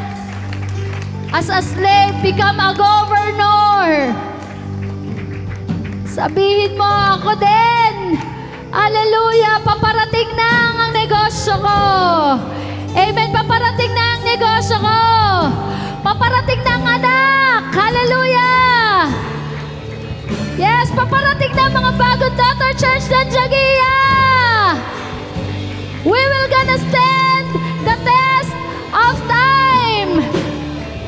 as a slave, become a governor. Sabihin mo, ako din. Hallelujah. Paparating na ang negosyo ko. Amen. Paparating na ang negosyo ko. Paparating na ang anak. Hallelujah. Yes, paparating na mga bagong daughter church ng Jagia. We will gonna stand the test of time.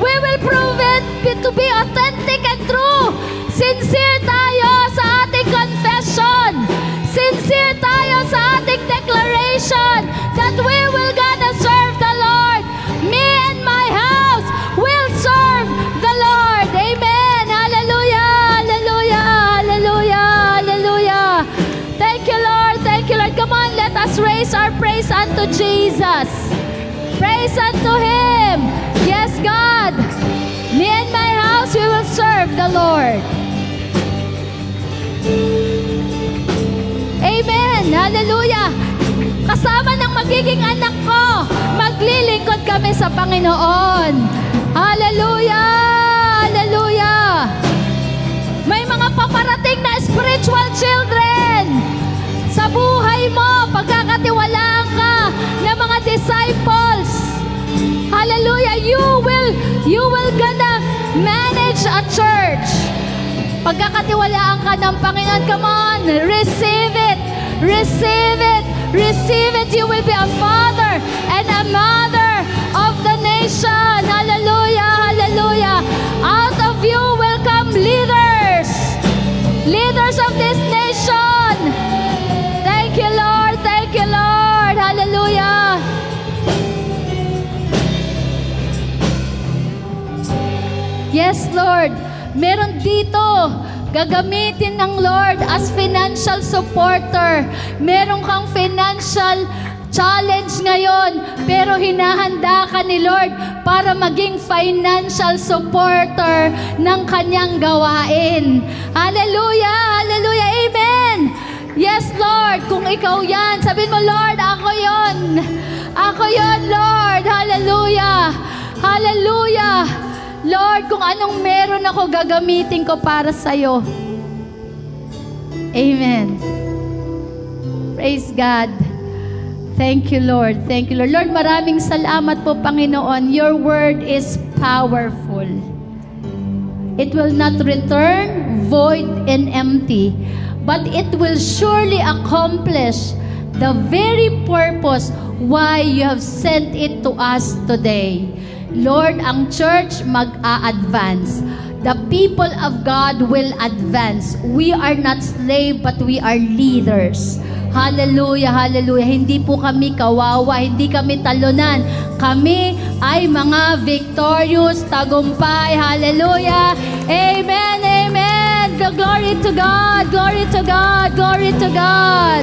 We will prove it to be authentic and true. Sincere tayo sa ating confession. Sincere tayo sa ating declaration that we will gonna serve the Lord. Me and my house will serve the Lord. Amen. Hallelujah. Hallelujah. Hallelujah. Hallelujah. Thank you, Lord. Thank you, Lord. Come on, let us raise our praise unto Jesus. Praise unto Him. Yes, God. Me and my house, we will serve the Lord. Amen. Hallelujah. kasama ng magiging anak ko, maglilingkod kami sa Panginoon. Hallelujah! Hallelujah! May mga paparating na spiritual children sa buhay mo, pagkakatiwalaan ka ng mga disciples. Hallelujah! You will gonna manage a church. Pagkakatiwalaan ka ng Panginoon, come on, receive it. Receive it. Receive it. You will be a father and a mother of the nation. Hallelujah. Hallelujah. Out of you will come leaders. Leaders of this nation. Thank you, Lord. Thank you, Lord. Hallelujah. Yes, Lord. Meron dito, gagamitin ng Lord as financial supporter. Meron kang financial challenge ngayon, pero hinahanda ka ni Lord para maging financial supporter ng kanyang gawain. Hallelujah! Hallelujah! Amen! Yes, Lord! Kung ikaw yan, sabihin mo, Lord, ako yon. Ako yon, Lord! Hallelujah! Hallelujah! Lord, kung anong meron ako, gagamitin ko para sa'yo. Amen. Praise God. Thank you, Lord. Thank you, Lord. Lord, maraming salamat po, Panginoon. Your word is powerful. It will not return void and empty, but it will surely accomplish the very purpose why you have sent it to us today. Lord, ang church mag-a-advance. The people of God will advance. We are not slave, but we are leaders. Hallelujah, hallelujah. Hindi po kami kawawa, hindi kami talunan. Kami ay mga victorious, tagumpay. Hallelujah. Amen, amen. Glory to God, glory to God, glory to God.